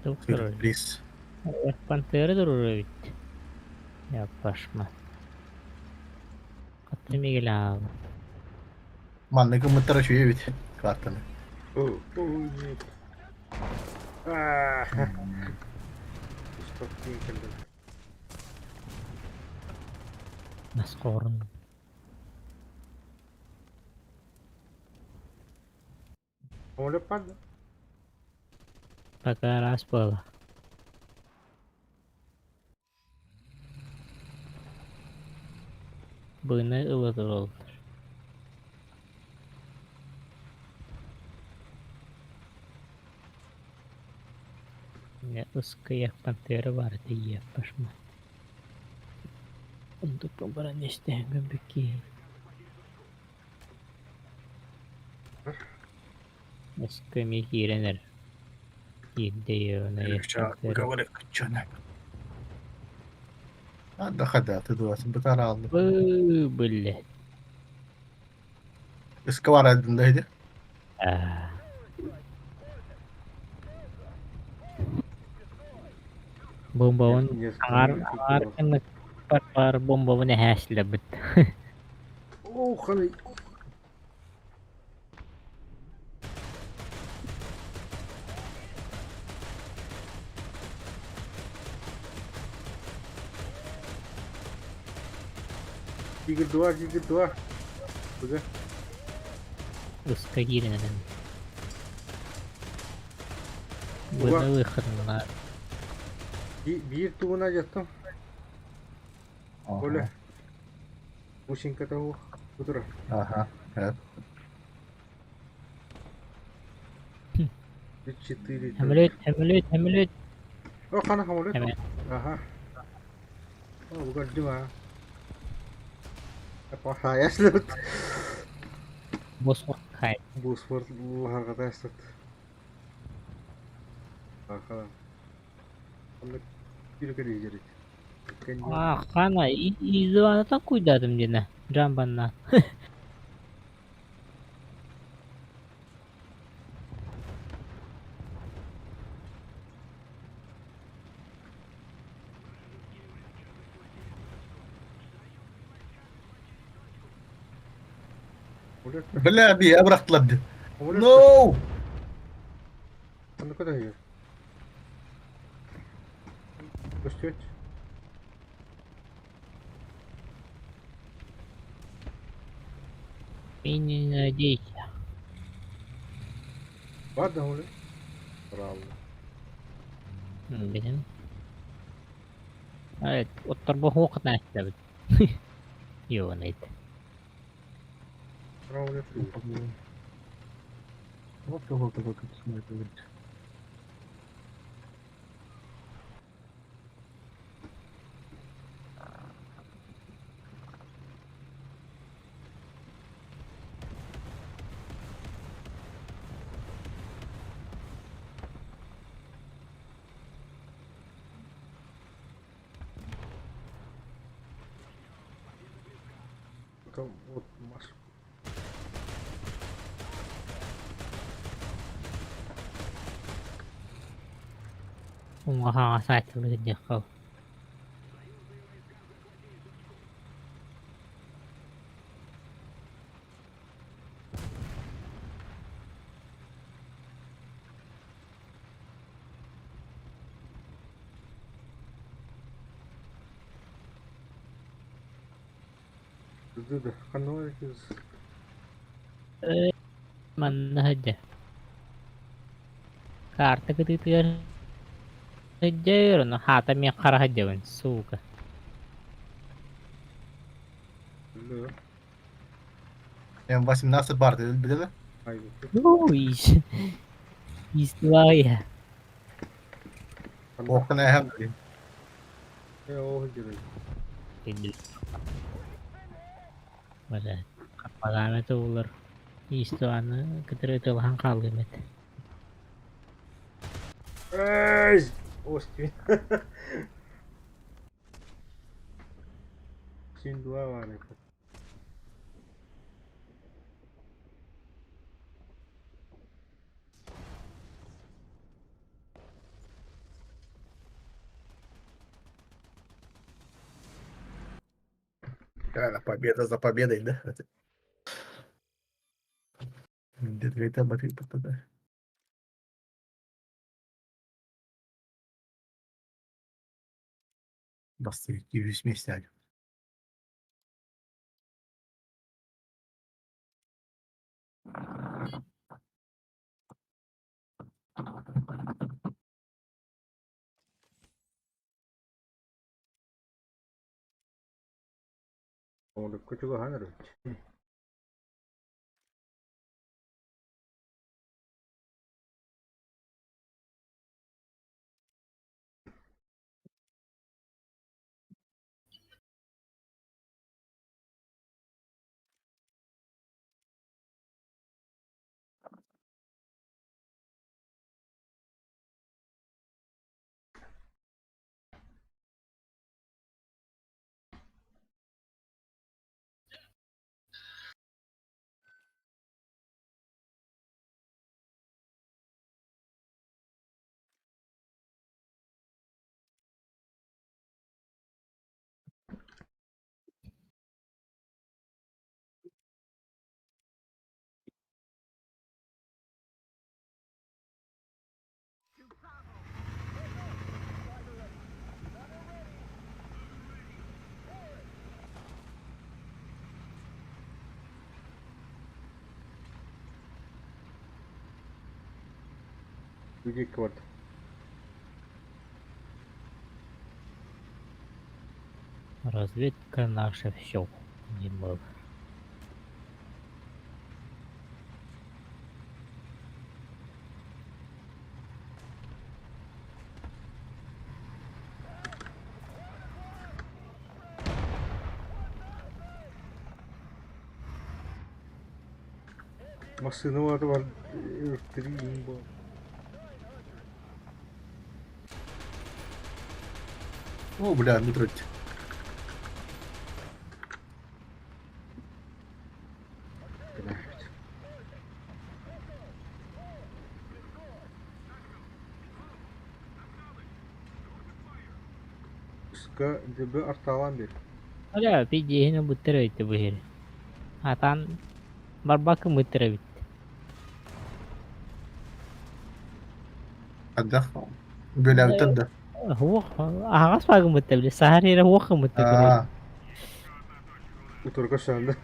Doktor. Please. Пантера durur bit. Yapışma. Katımı gel abi. Манны кымыттара шүйе бит. Картаны. о, нет. А, Стоп, тинкерді. Naskorun. Olha para. Пока раз было. Bığını ılıdır olur. Ya ıskıyak pantera var diye yapışma. Untuk pemberan istihangan bikin. Iskı hirenir. Gidiyor ne yaptı. Говорит, чё да хода, ты дуасın bıtar aldı. Böyle. Iskı var adındaydı. Бомбавын аңар Несколько. кыннык бар бомбавын әһәсләбит. О, ханы. Гигер 2, Гигер 2. Бага. Ыска киренен. Уга. Бұны выходына. Bir tuğuna yattım. Öyle. Мужчинка того. Кудра. Ага. Evet. 4. Әмілет. О, хана хамулет. Әмі. Ага. О, bukan cuma. Apa saya slut. Бос қай. Bu sport harga testet. Bakalım. Onu bir kere yiyecek. Қана, изванатан куйдадым дені. Жамбаннан. Hamulет. Bля, bir bıraktılar bir de. Hamulет. No! Onu kadar yiyor. Göster. Мен не надейся. Var da hamulет. Bravo. Benim. Evet, otur bu vakit näsläbit. Yo, neydi. Hamulет. Вот кого-то вот тут смотрит. Потом вот Маш. Onga hağa saçılı gidecek kal. Dı. Kanı kız. Man hadi. Karta kıtıtır. Hajjayro no hata mi kara hajjawan suka. Dı. Yani 18 партий, biliyor Haydi. Uy. İstvaya. Kanı. Okun hem biliyor. O gidiyor. Hindi. Wala. Kapagana to ular. İstvana kıtırı lang kalgımet. Ey! Osti. Sin dua var ya. Yani победа за победой, да? Где-то это батарея да. Bastı 200 mesaj. Onu küçük hanır. Ügek vardı. Разведка наша все. Не мог. Masını var. Öttüreyim bu. О, бля, не трогайте. Блядь. Üska dibi artalan bir. Hala pijihini butteraydı bu her. Atan barbakı butteraydı. Отдохнул. Бля, вот это. هو ağaç bakı butteraydı. Sahar yere هو butteraydı. Utur kaşandı.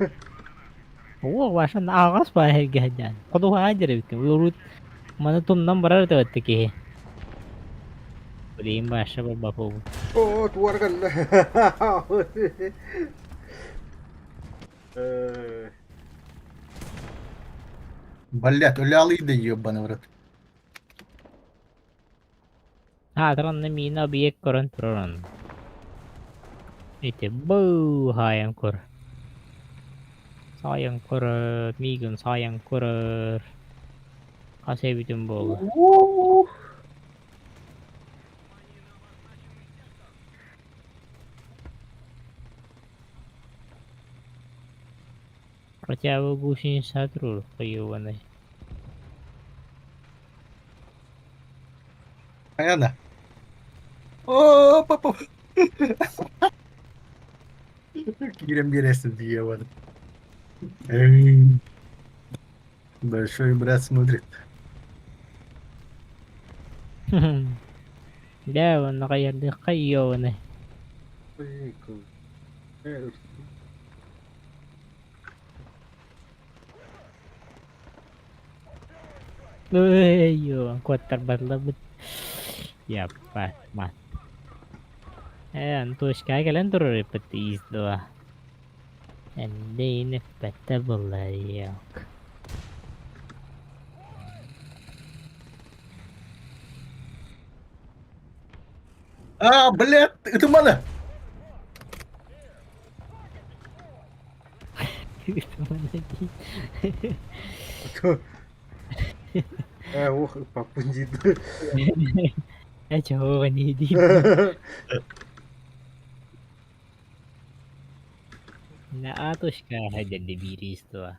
هو عشان ağaç bakı her gehden. Kodu hajar bitti. Urut mana tumdan barar da bitti ki. Bulayım başa babu. Oo tuvar kan. Блядь, улялый ебаный в рот. Ha taran na mina biyek koran turan. Ite bu hayang kor. Sayang kor migun sayang kor. Kasih bitum bol. Percaya gusin satu kayu wana. Понятно? О, папа. Кирем бересен ебаный. Большой брат смотрит. Dah wana kaya di kayu wana. Yo, kuat terbalabut. Ya pas mat. Antu sekali kalian turun repetis doa. Ende ini peta belayak. А, блядь, это mana? Itu mana sih? Oh, apapun gitu. Jauh nih di. Nah, atau sekarang jadi biris tuh.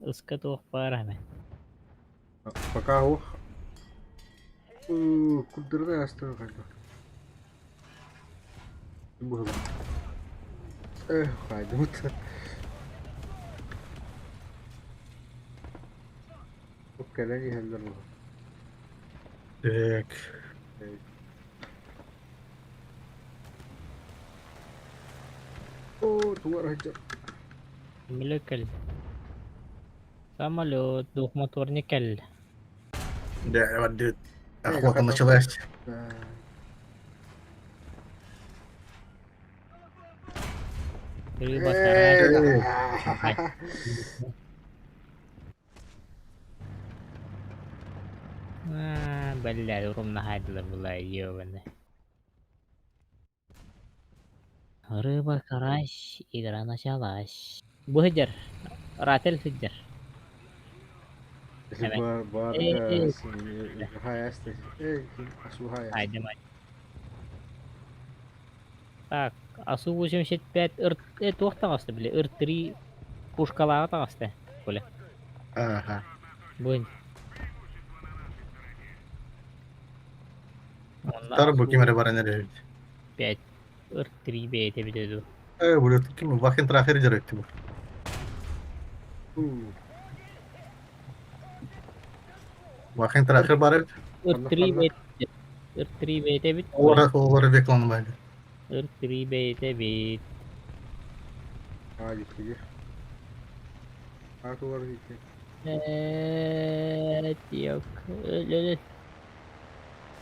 Uska tuh parah nih. Пока ох. Кудырды астыры қайда. Было. Қайда бұты. Көп кәлән ехелдер бұл. Так. О, туар hajar. Мелькал. Самолет, двухмоторный каль. Да, вот охота началась. Ribas karena бля, урумна хайдла была ёбаная. Рыба, карась, игра началась. Бухидер, ратель сидер. Бар Э, hayasta. Асу hayasta. Айда мать. Так, асу 85 тоқтағасты, бля, ыр-3 пушкалаға тағасты, бля. Ага. Бuen. Tarı bu kimere var nereye? 5 ыр-3 бейте бітеді. Buraya kim? Vakın terakhir jaretti bu. Vakın terakhir bari ыр-3 бейте. ыр-3 бейте бит. Oları beklandı bence. ыр-3 бейте бит. Hadi gidiyor. Artılar gitti. Evet yok. Öyle.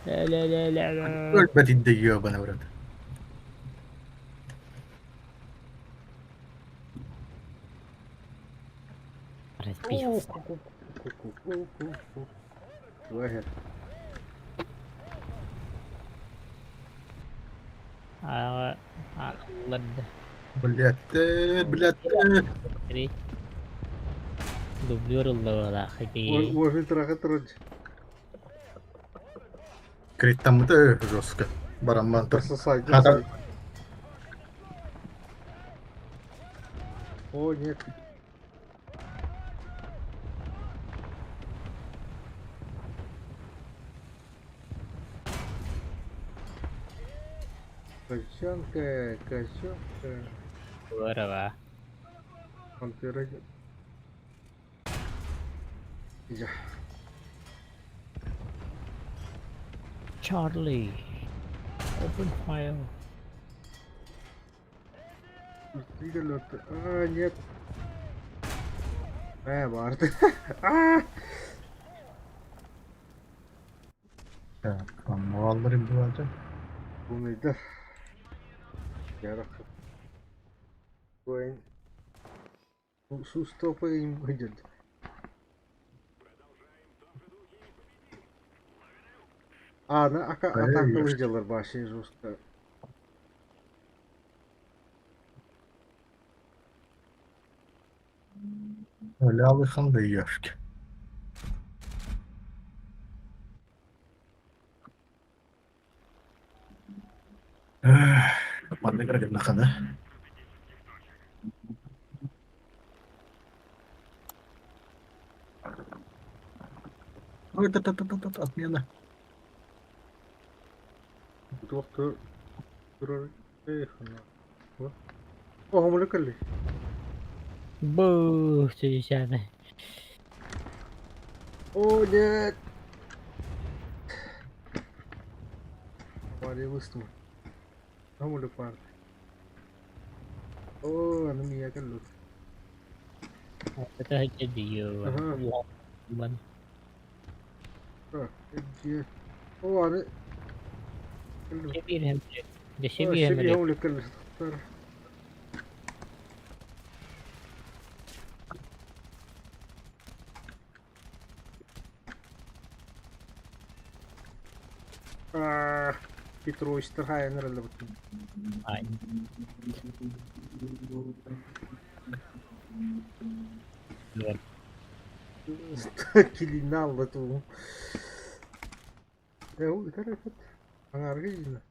Ölmediğinde yiyor bana burada. Разбился. Go ahead. أغلد بلاد دبلور الله أخي. وفي تراك ترج. Критtam мı жестко. Баран мантр. Просто сайт. Хата. О, нет. Качанка, качанка. Здорово. Пантера. Я. Charlie. Open fire. Двигатель. А, нет. Барт. А! Так, малlarım bu arada. Bu neydi? Yarak. Koyun. Su stopayım gıcırdı. Аны атақты выделар башын жуста. Öyle alırsan da yiyor ki. Mana kira na kada. Ой, отмена. Доктор. Эх, на. О, молекулы. Бух, чудесяно. О, нет. Вали выступ. А молекулы. О, она меня колют. Это jadi Ага. man. Где? О, она. Şebir hem de. De О, şebir hem себе de. молекулы. Петрович, торгая на рынке. Ay. Lord. Килинал эту. Это. Она организна.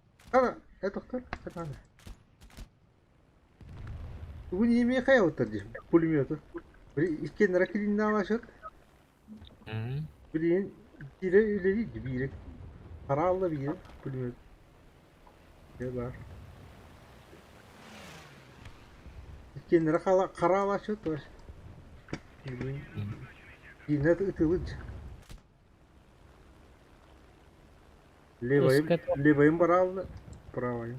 Это кто? Это надо. Вы не имеете хайота здесь, пулемета. İsken rakilin ne var? Birinin ileri gibi kararlı bir yer. Pulmemet. Ne var? İsken kararlı şu var. Yine ıtılıç. Levayım barallı. Правая.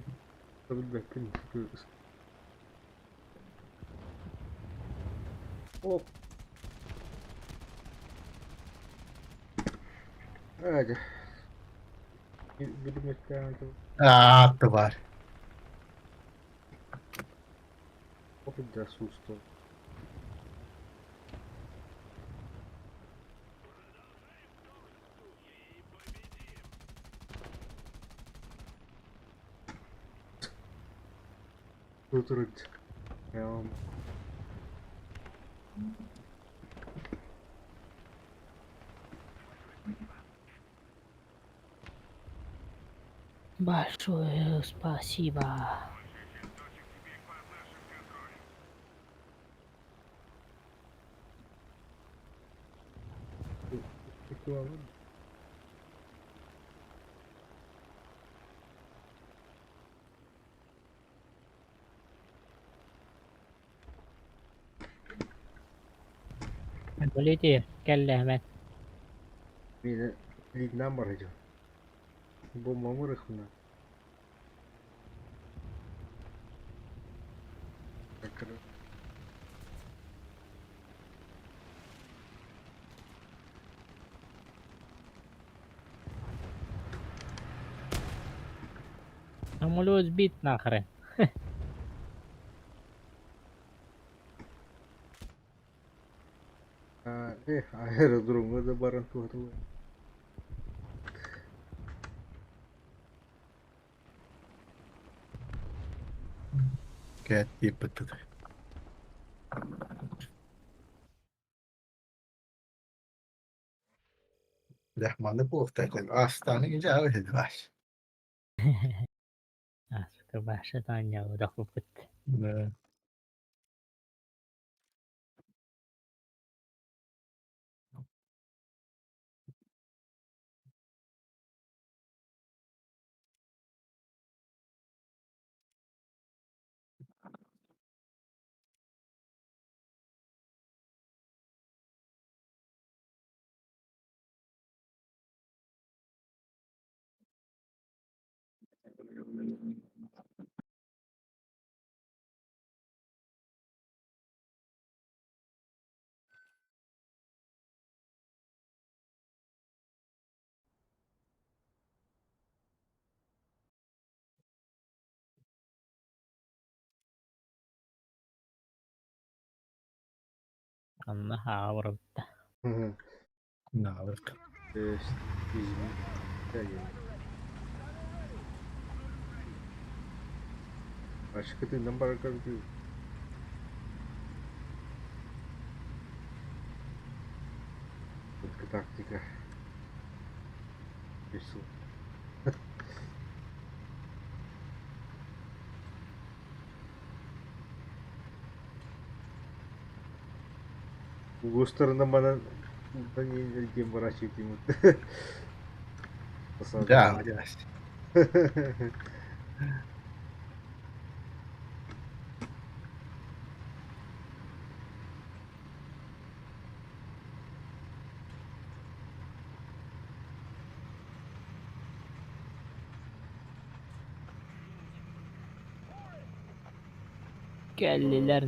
Tabii bakın. Оп. Hadi. Bilim ekranı. Тварь. Ох, да, сусто. Тут. Я вам. Большое спасибо. Прикольно. Politi, kelle hemen. Beni ligden baracağım. Bombamı rıkmına. Самолет сбит нахрен. Аэродромга да баран туатылы. Ket yıpıttı. Rahmanlı bu oktaydı. Aslanı gece ağır var. Suka bahasa tanya udah kupet. Ne? Allah avrum. Ne ağır. İzmir. Yani. Başka türlü baraka diyor. Tıpkı taktika. Yesu. Bu gösterinden bana buradan yenilgen var açayım. Ya arkadaş. Geldiler.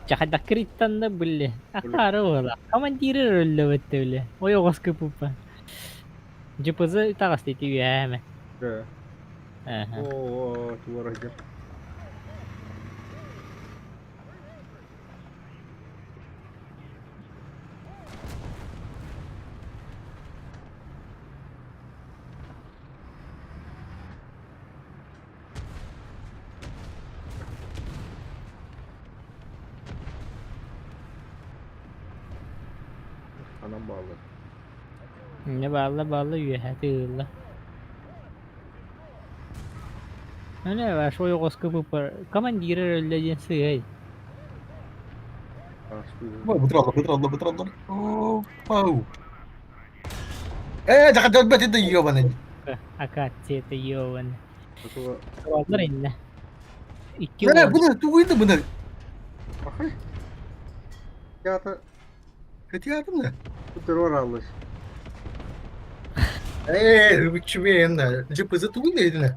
Jahat kritan da boleh. Akara wala. Командиры öldü öyle. O yok askı pupa. Cepazı takas dedi ya hemen. Да. Aha. О, туарагер. Anam bağlı. Ne bağla ya hadi Allah. Ne var şu yok askı pupa. Командиры öldü sığay. Başlıyor. Betul. Betul. Oh, wow. Jangan dodbet itu iya mana. Akatsi itu yawan. Atau Kaldırın. İki Ne var. bener, tunggu itu bener. bakay. Ya da Kötü yardım da. bu terör alış. Uçmayın da. Cıpızı tunggu neydi ne?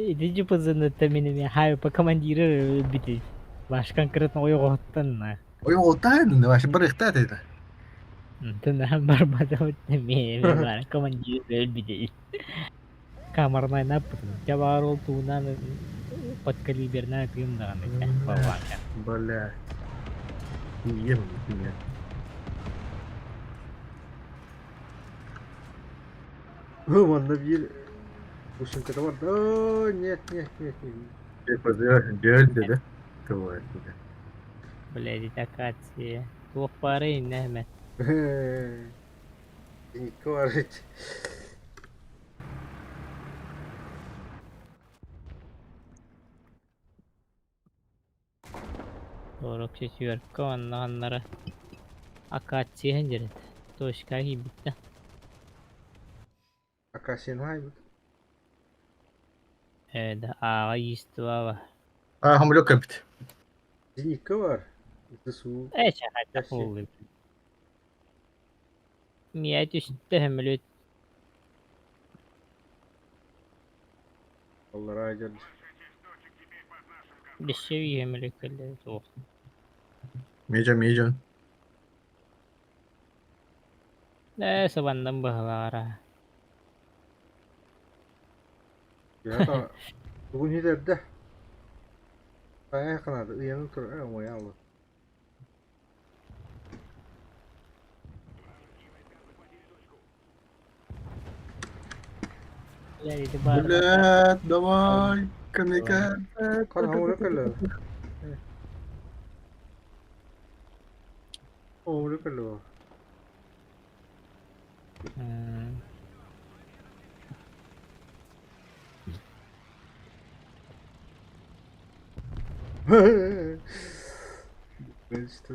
İkinci pızını teminim ya. Hayır pa командиры öldü. Başkan kırıtma o yok ottan na. O yok otaydın da. Başı bırıktı dedi. Tenang barbada teminim var. Командиры öldü. Kamarna napet. Coba roll tunan подкалиберная тым да на бавака. Бля. İyi mi bu ya? Manda bir Uşun kadar var. Oo, нет. Cıpızı göl dedi. Tuvalet dedi. Блядь, такати. Тух пары нехме. Не говорить. Doğruk четверка onlara. Акати хенджерет. Точка гибиtta. Акасин хай. Evet, ağa istiwa var. Hamle kapit. Зенитка var. Это su. Şaka Yaşı. oldu. Miyet üstte hemlü Allah razı olsun. bir şey hemlü kelle soğuk. Meycan. Ne sabandan bahlara. Ya da bugün hiderde. Saya kanadı. Uyanık dur. Ama ya Allah. İleride barda Блядь, давай, devam. камикадзе. Kan hamur kalıyor. Hamur kalıyor. Hmm. Ben işte.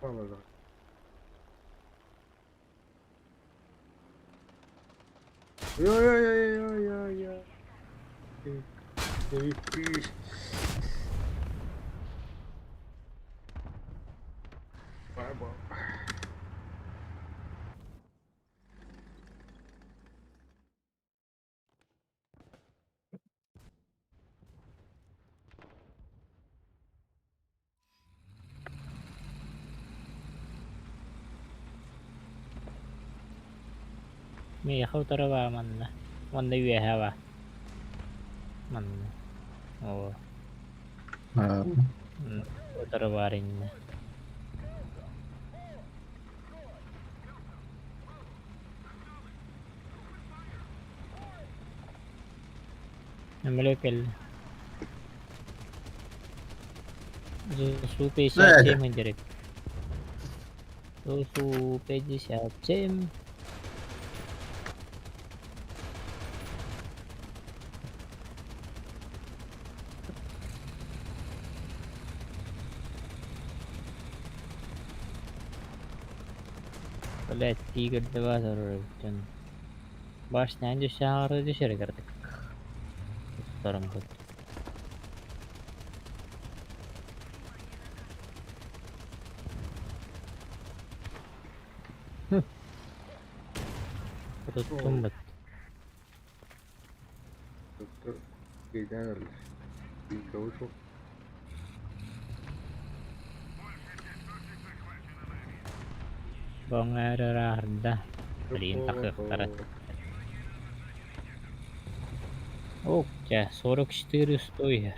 Vallahi. Ya ya ya ya ya ya. Please. Bye bye.มีเข้าตระว่ามันนะมันได้เวียฮะวะมันโอ้ А,ตระวารินนะมันไม่ได้เป็นsu pe Да, şapçem direkt su pe şapçem Блять, тигр два зарубен. Башня düşer düşer artık. Tutarım bu. Tuttum bu. Doktor şeyden alır. Bir kavuş o. Bong'arararda. Perintah ke karat. Oh, ya 44 стоит.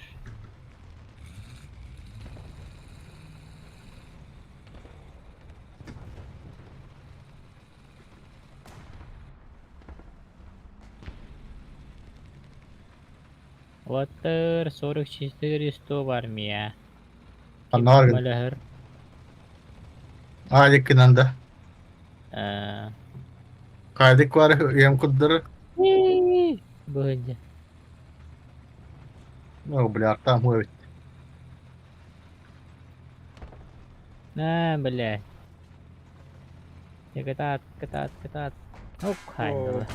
Water 44 var mı ya? Kim Anlar. malahır? yakınında. Eee. Kaydık var, yem kudları. Боже. Ну, бля, там ловит. На, бля. Ya ketat, ketat, ketat. Oh, Oo. hayda.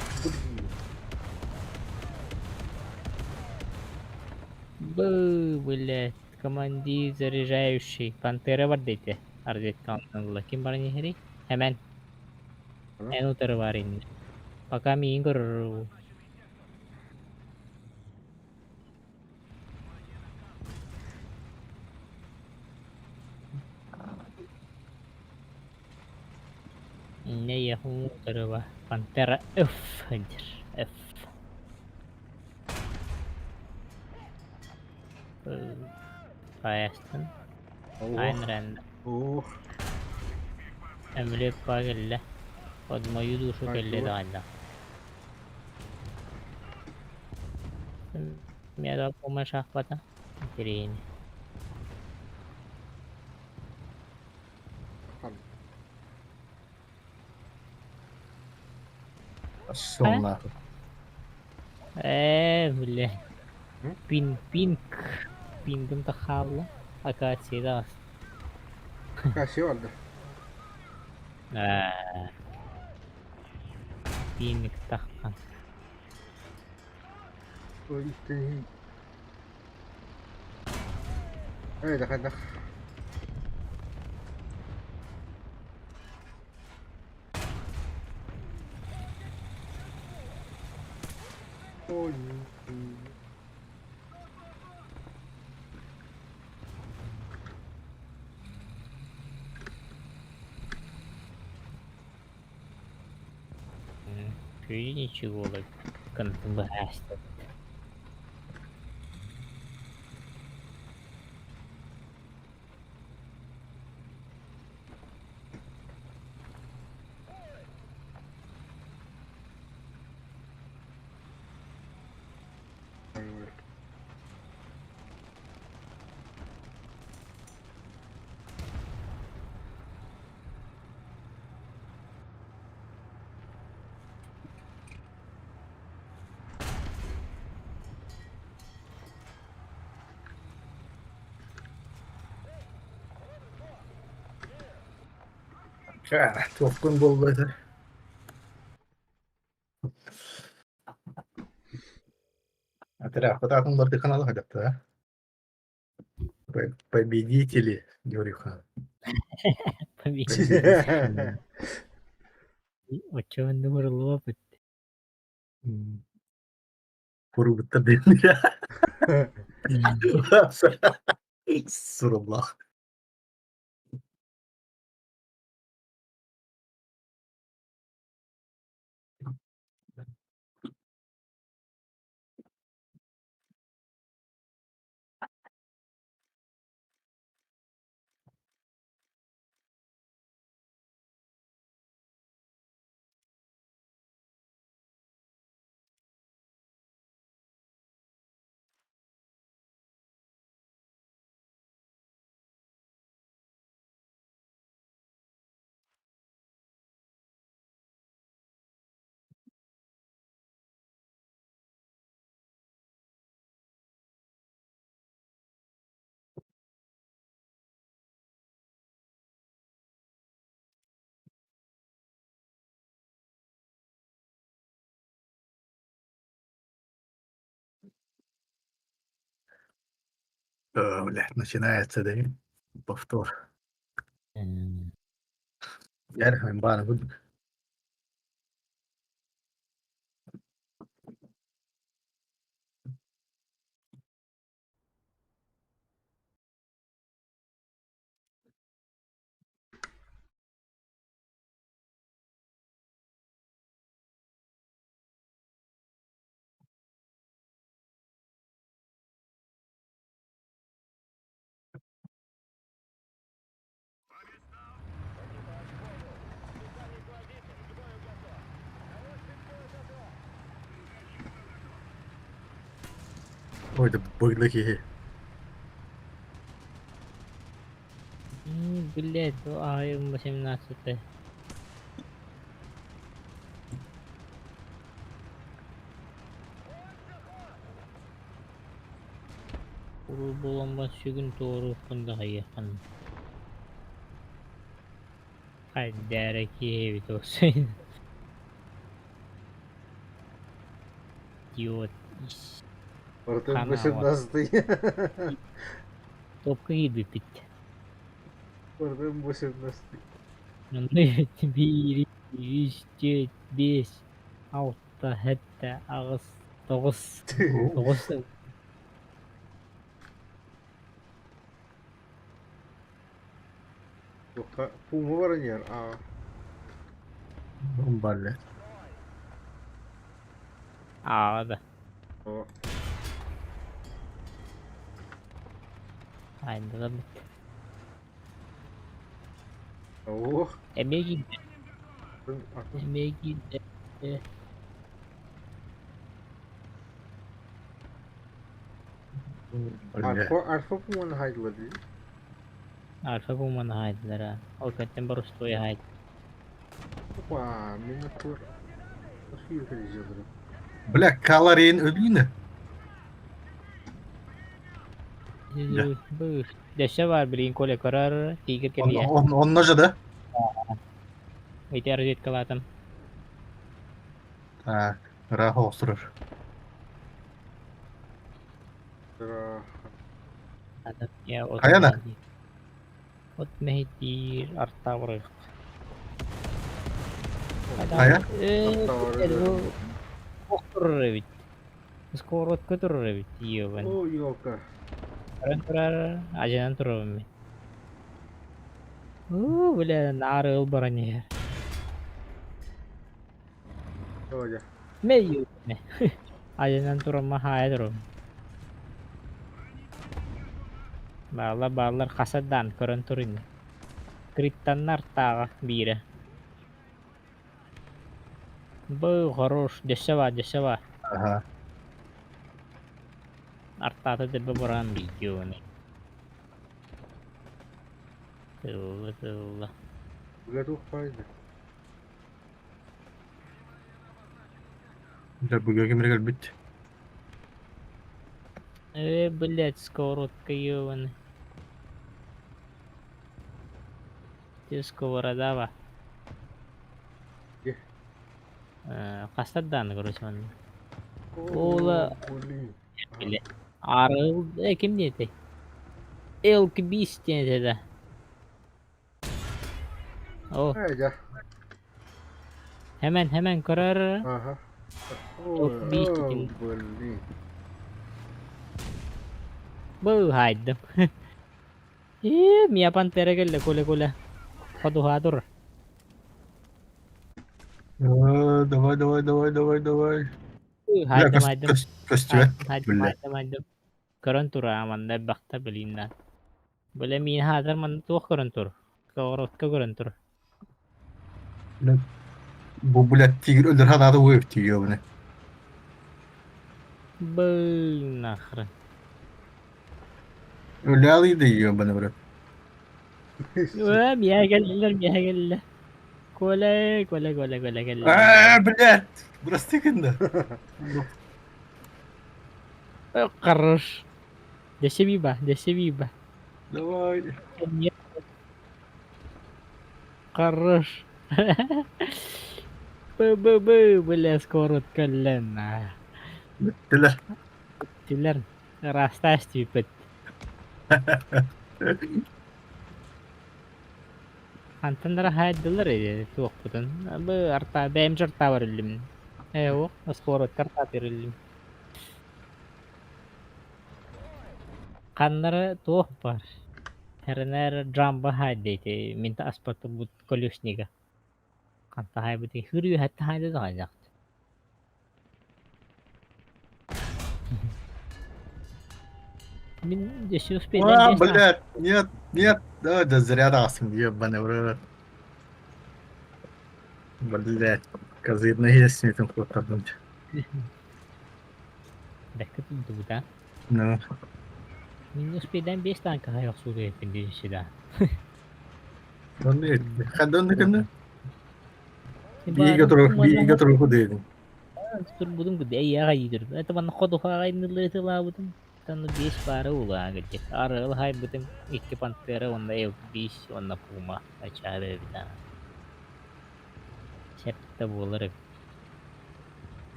Блядь, командир заряжающий. Пантера var dedi. Ardetkanlı. Kim var nehri? Hemen. Ano? En utarı var indi. Pakami ingor. Ne yahun utarı var. Pantera. Öf. Hancır. Öf. Payastın. Aynı rende. Oh. Emre pagelle. Odma yuduşu Ay, kelle dur. dağında. Mi ada puma şahbata. Kirini. Kan. Sonuna. Bile. Hı? Pink. Pink'im takavla. Akasya da. Kasih vardı. Pink takkan. O işte. Evet, dak. Oy. Şöyle ничего like kanıtlı hasta. Vay vay. Çok gün bollaydı. Отряд, потому что ты канал хотят, да? Победители, Юрюха. Победители. Очевидно, numaralı опыт. Kurubutta değil ya. Surullah. Блядь, начинается, да? Повтор. Ярхан бana bu. Ой, да быдлыки. Блять, АИМ 18. Kurul bulanmaz şügün doğru kunda hayıkan. Kaddereki evit olsun. Idiot. Артем Канава. 18. Topka gibi bitti. Артем 18. Evet, 1, 2, 3, 4, 5, 6, 7, 8, 9. 9 da Puma var yer. Aa. Балле. ağladı. O. Aynı da bitti. Oh. Emeğe gitti. Артем. Emeğe gitti. Блядь. Alfa Puma'nın haydıları değil. Alfa Puma'nı haydiler ha. O kötten Barusto'ya haydi. Опа, минатур. Nasıl yürüyeceğiz? Бля, калорийн ödüğünü. Ya. Bu dese var bir kole karar. Tiga kemiye. Он ножа, да? Itu harus kelihatan. Так, Raha osurur. Ada ya ot. Kayana. Ot mehdir arta var. Kaya? Oturur evet. Skorot götürür evet. Yiyor ben. O yoka. Turar ajanan turur ben. Böyle narıl baranyer. Oh ya. Medio ne? Aynen durma hayır. Bağlar kasadan körün turun. Кританнар тага бире. Bu хорош, дешево. Aha. Артата тебе боран видеоны. Тылла. Ulan ruh fayda. Да, бugün mereka bit. Блядь, сковородка ёбаный. Ты сковородава. Ye. Кастадан, короче, man. Oh, Ола, boleh. блядь. Арыл, ким дете? Элк бистен деде. О, Ya. hemen karar. Aha. Elk Oh, bistin. boleh. Bu haydım. Mia pantera kelle kule. Hadur. Давай. Бля, Haydım. костюме. Бля. Haydım. Karan tur aman da bakta bilinna. Böyle min hadar man tuh karan tur. Kawarot ka karan tur. Bля, bu bля tigir öldür hada da wave diyor bunu. Bu nahre. Öyle alıydı yiyor bana bırak. Mia geldiler. Kole geldiler. Блядь! Burası tıkındı. Karış. Desi biba. Давай. Karış. Böyle skorut kallen. Bittiler. Tiller. Rasta stupid. Antandara haydılar ya tuğ kutun. Bu arta benim jarta var elim. O skorut karta verelim. Kanlara tuh var. Herner drama haydaydı. Minta aspatı bu kolyoşniga. Kanta haybıdı. Hürüyor hatta haydı da haydak. Min yaşıyoruz beden destan. Блядь, нет. Да зря дасым, ебаный в рот. Блядь. Козырно есть этим хватануть. Dakika tuttu da. Ну. Min beden destan kahayak suruyor pindi sida. Он нет. Ходон кана. Barang Bir götürür bu değil. tur budum gede ya gayidir. Eta man khodo khay nille tela budum. Tan beş para ula gede. Aral hay budum iki pantera onda ev beş onda puma. Açare bir tane. Çepte bulur.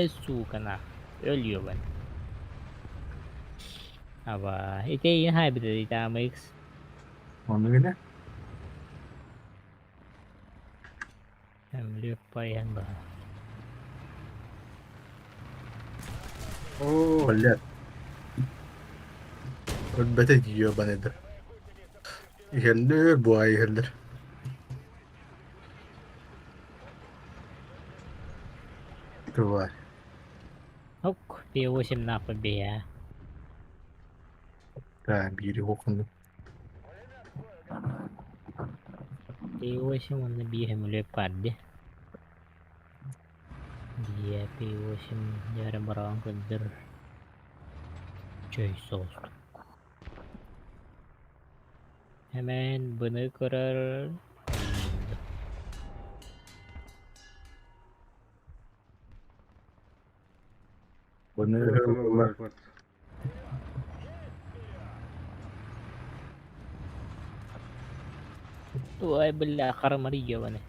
Su kana. Ölüyor ben. Ama ite yine hay bir de daha mix. Onu gene. Hem payan ba. Oh. Блядь. Ölbete yiyor bana da. Yheldir bu ay yheldir. Давай. Hok. Piyo sim na pa biya. Да, biri okundu. Piyo sim onda biya hem pad. Dia piyo sim yara barang kunder. Joy sauce. Hemen bunu karar. Bunu Allah Akbar. Tuh bela karamariya wane.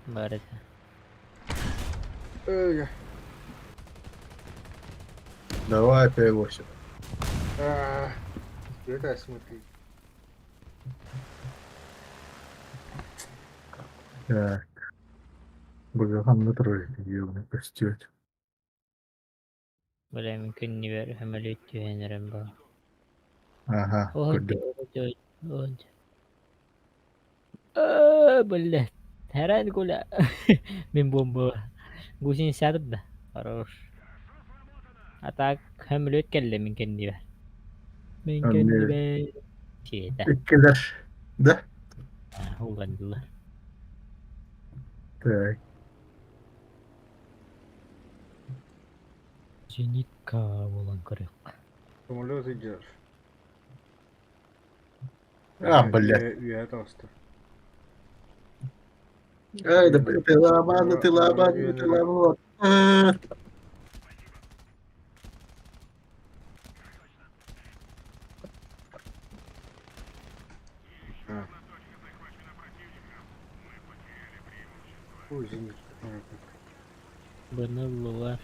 Barat. Ya. Давай, P8. Ah. Dia mati. Так. Бagahan na troll yiyor bunu. Kaçıyor. Wala mungkin ni ver hamalit yun rin ba. Ага, Онча, көрдüm. онча, онча. Блядь. Herhalde gol. Min bomba. Gushin syarat da. Хорош. Atak hamlet kelle min kendi ver. Min kendi Hani ver. Şeyde. ikkiler de. Ha, kullandılar. Так. Jenika olan kırık. Самолет идешь. Блядь. Üye dostum. Ай, да ты ломан, ты Bura ломан, ты üyeleri ломан. ha. Bu zincir. Banıllılar.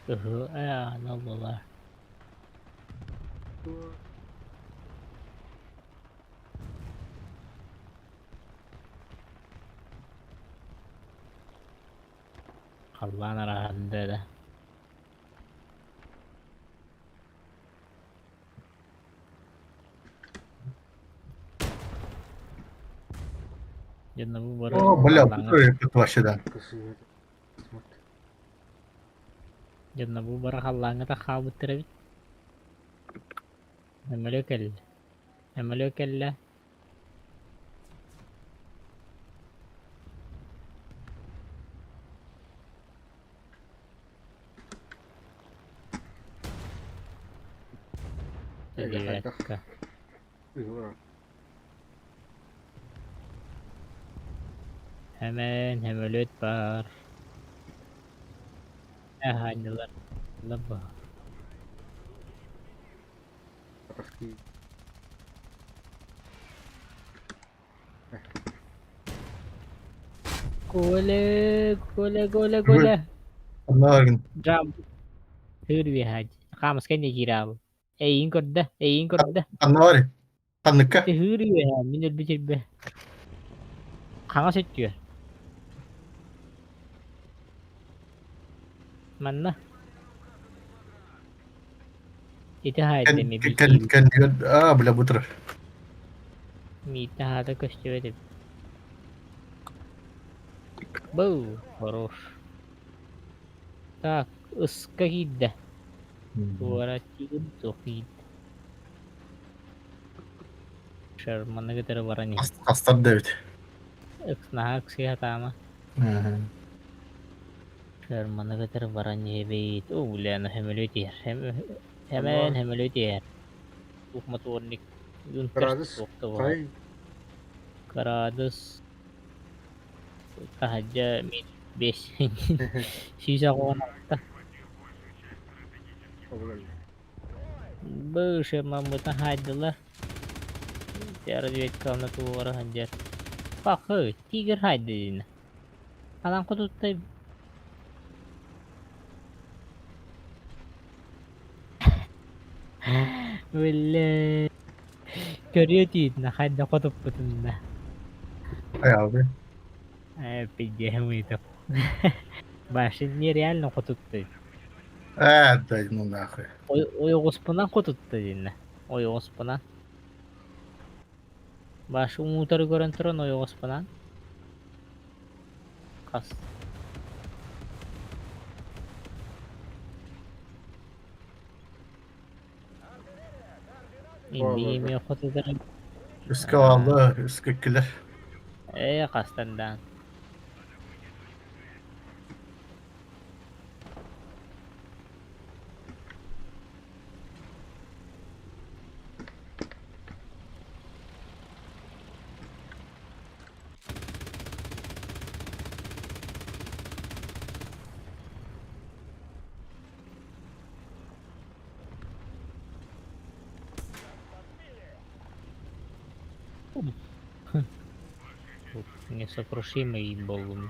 Analılar. Allah'ın arahında da. Janna bu bara О, бля, Allah'ın это вообще, да. Kısıyor. Смотри. Janna bu bara Allah'ın da kabıttırı bit. Emeliyor kelle. Emeliyor kelle. Öyle Dedi hayda. dakika. Buyur. Hemen hemelöt var. Hanyalar. Laba. Таски. Gole, gole, gole, gole. Норген. Jam. Hırvi hacı. Kamus kan yajirabu. Eyin korda. Аннори. Анныка. İşte hırvi ha. Minir bitir be. Kana seçiyor. Mana? Itu hadi mi bikin. Кан, бля, бутер. Mita hada koşuyor edip. Bu. Хорош. Так, ıska gidde. Duvara çıkıp sokuydu. Şarmanı kadar varan ya. Астар Дэвид. Nah aksi hatama. Ага. Şarmanı kadar varan ya beyt. Ulan hemelöt yer. Hemen hemelöt yer. Ukmat ornik. Yun Gradus. ters soktu var. Kay. Gradus. Kahaca min 5. Sisa ko na. Kabul. Bu şarmanı haydılar. Cara duit kau na tuwara hanjar. Fuck her. Tiger hide din. Alam ko tutay. Wala. Görüyor değil. Nakahid ako tuputun na. Ай, abi. Pidyahan mo ito. Bashin ni real na ko tutay. Дай, ну нахуй. Oyokos pa na ko tutay din na. Oyokos pa na. Bash umutar ko rin tron. Oyokos pa na. Kas. Hindi mi ako tutay. Üskü aldı. Üskü ikkiler. Kastandan. Несокрушимый был.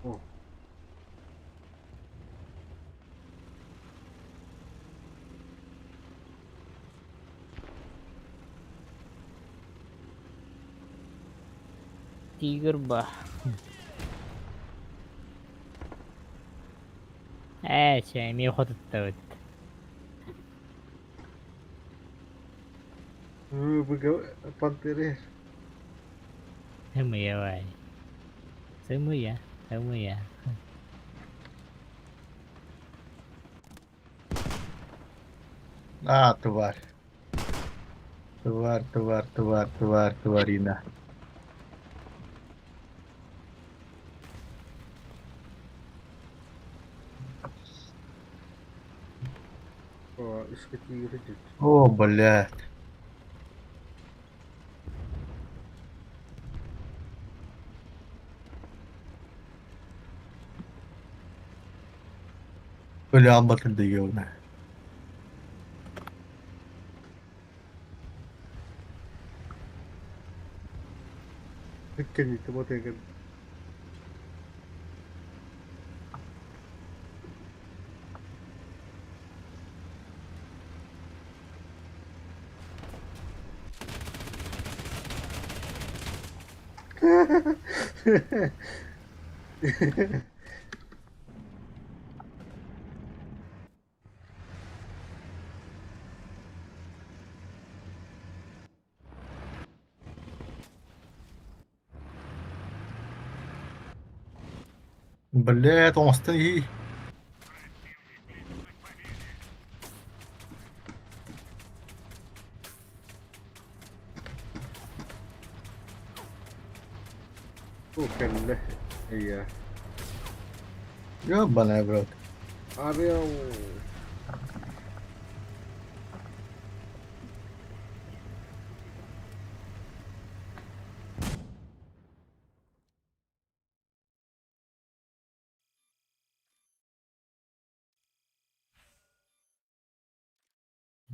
О. тигр ба. Че, мне охота-то вот. Пантере. Мы давай. Сымыя, сымыя. Тварь. Тварина. О, искать игры. О, блядь. Бля, ты ебаный. Какие-то вот эти. Блядь, он останови. Уколе. Я. Ебаный, брат. Орел.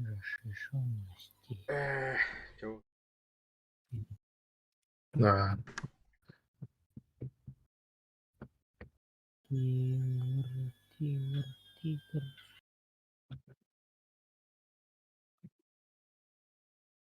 Разрешенности. Чего? Да. Тигр, тигр, тигр.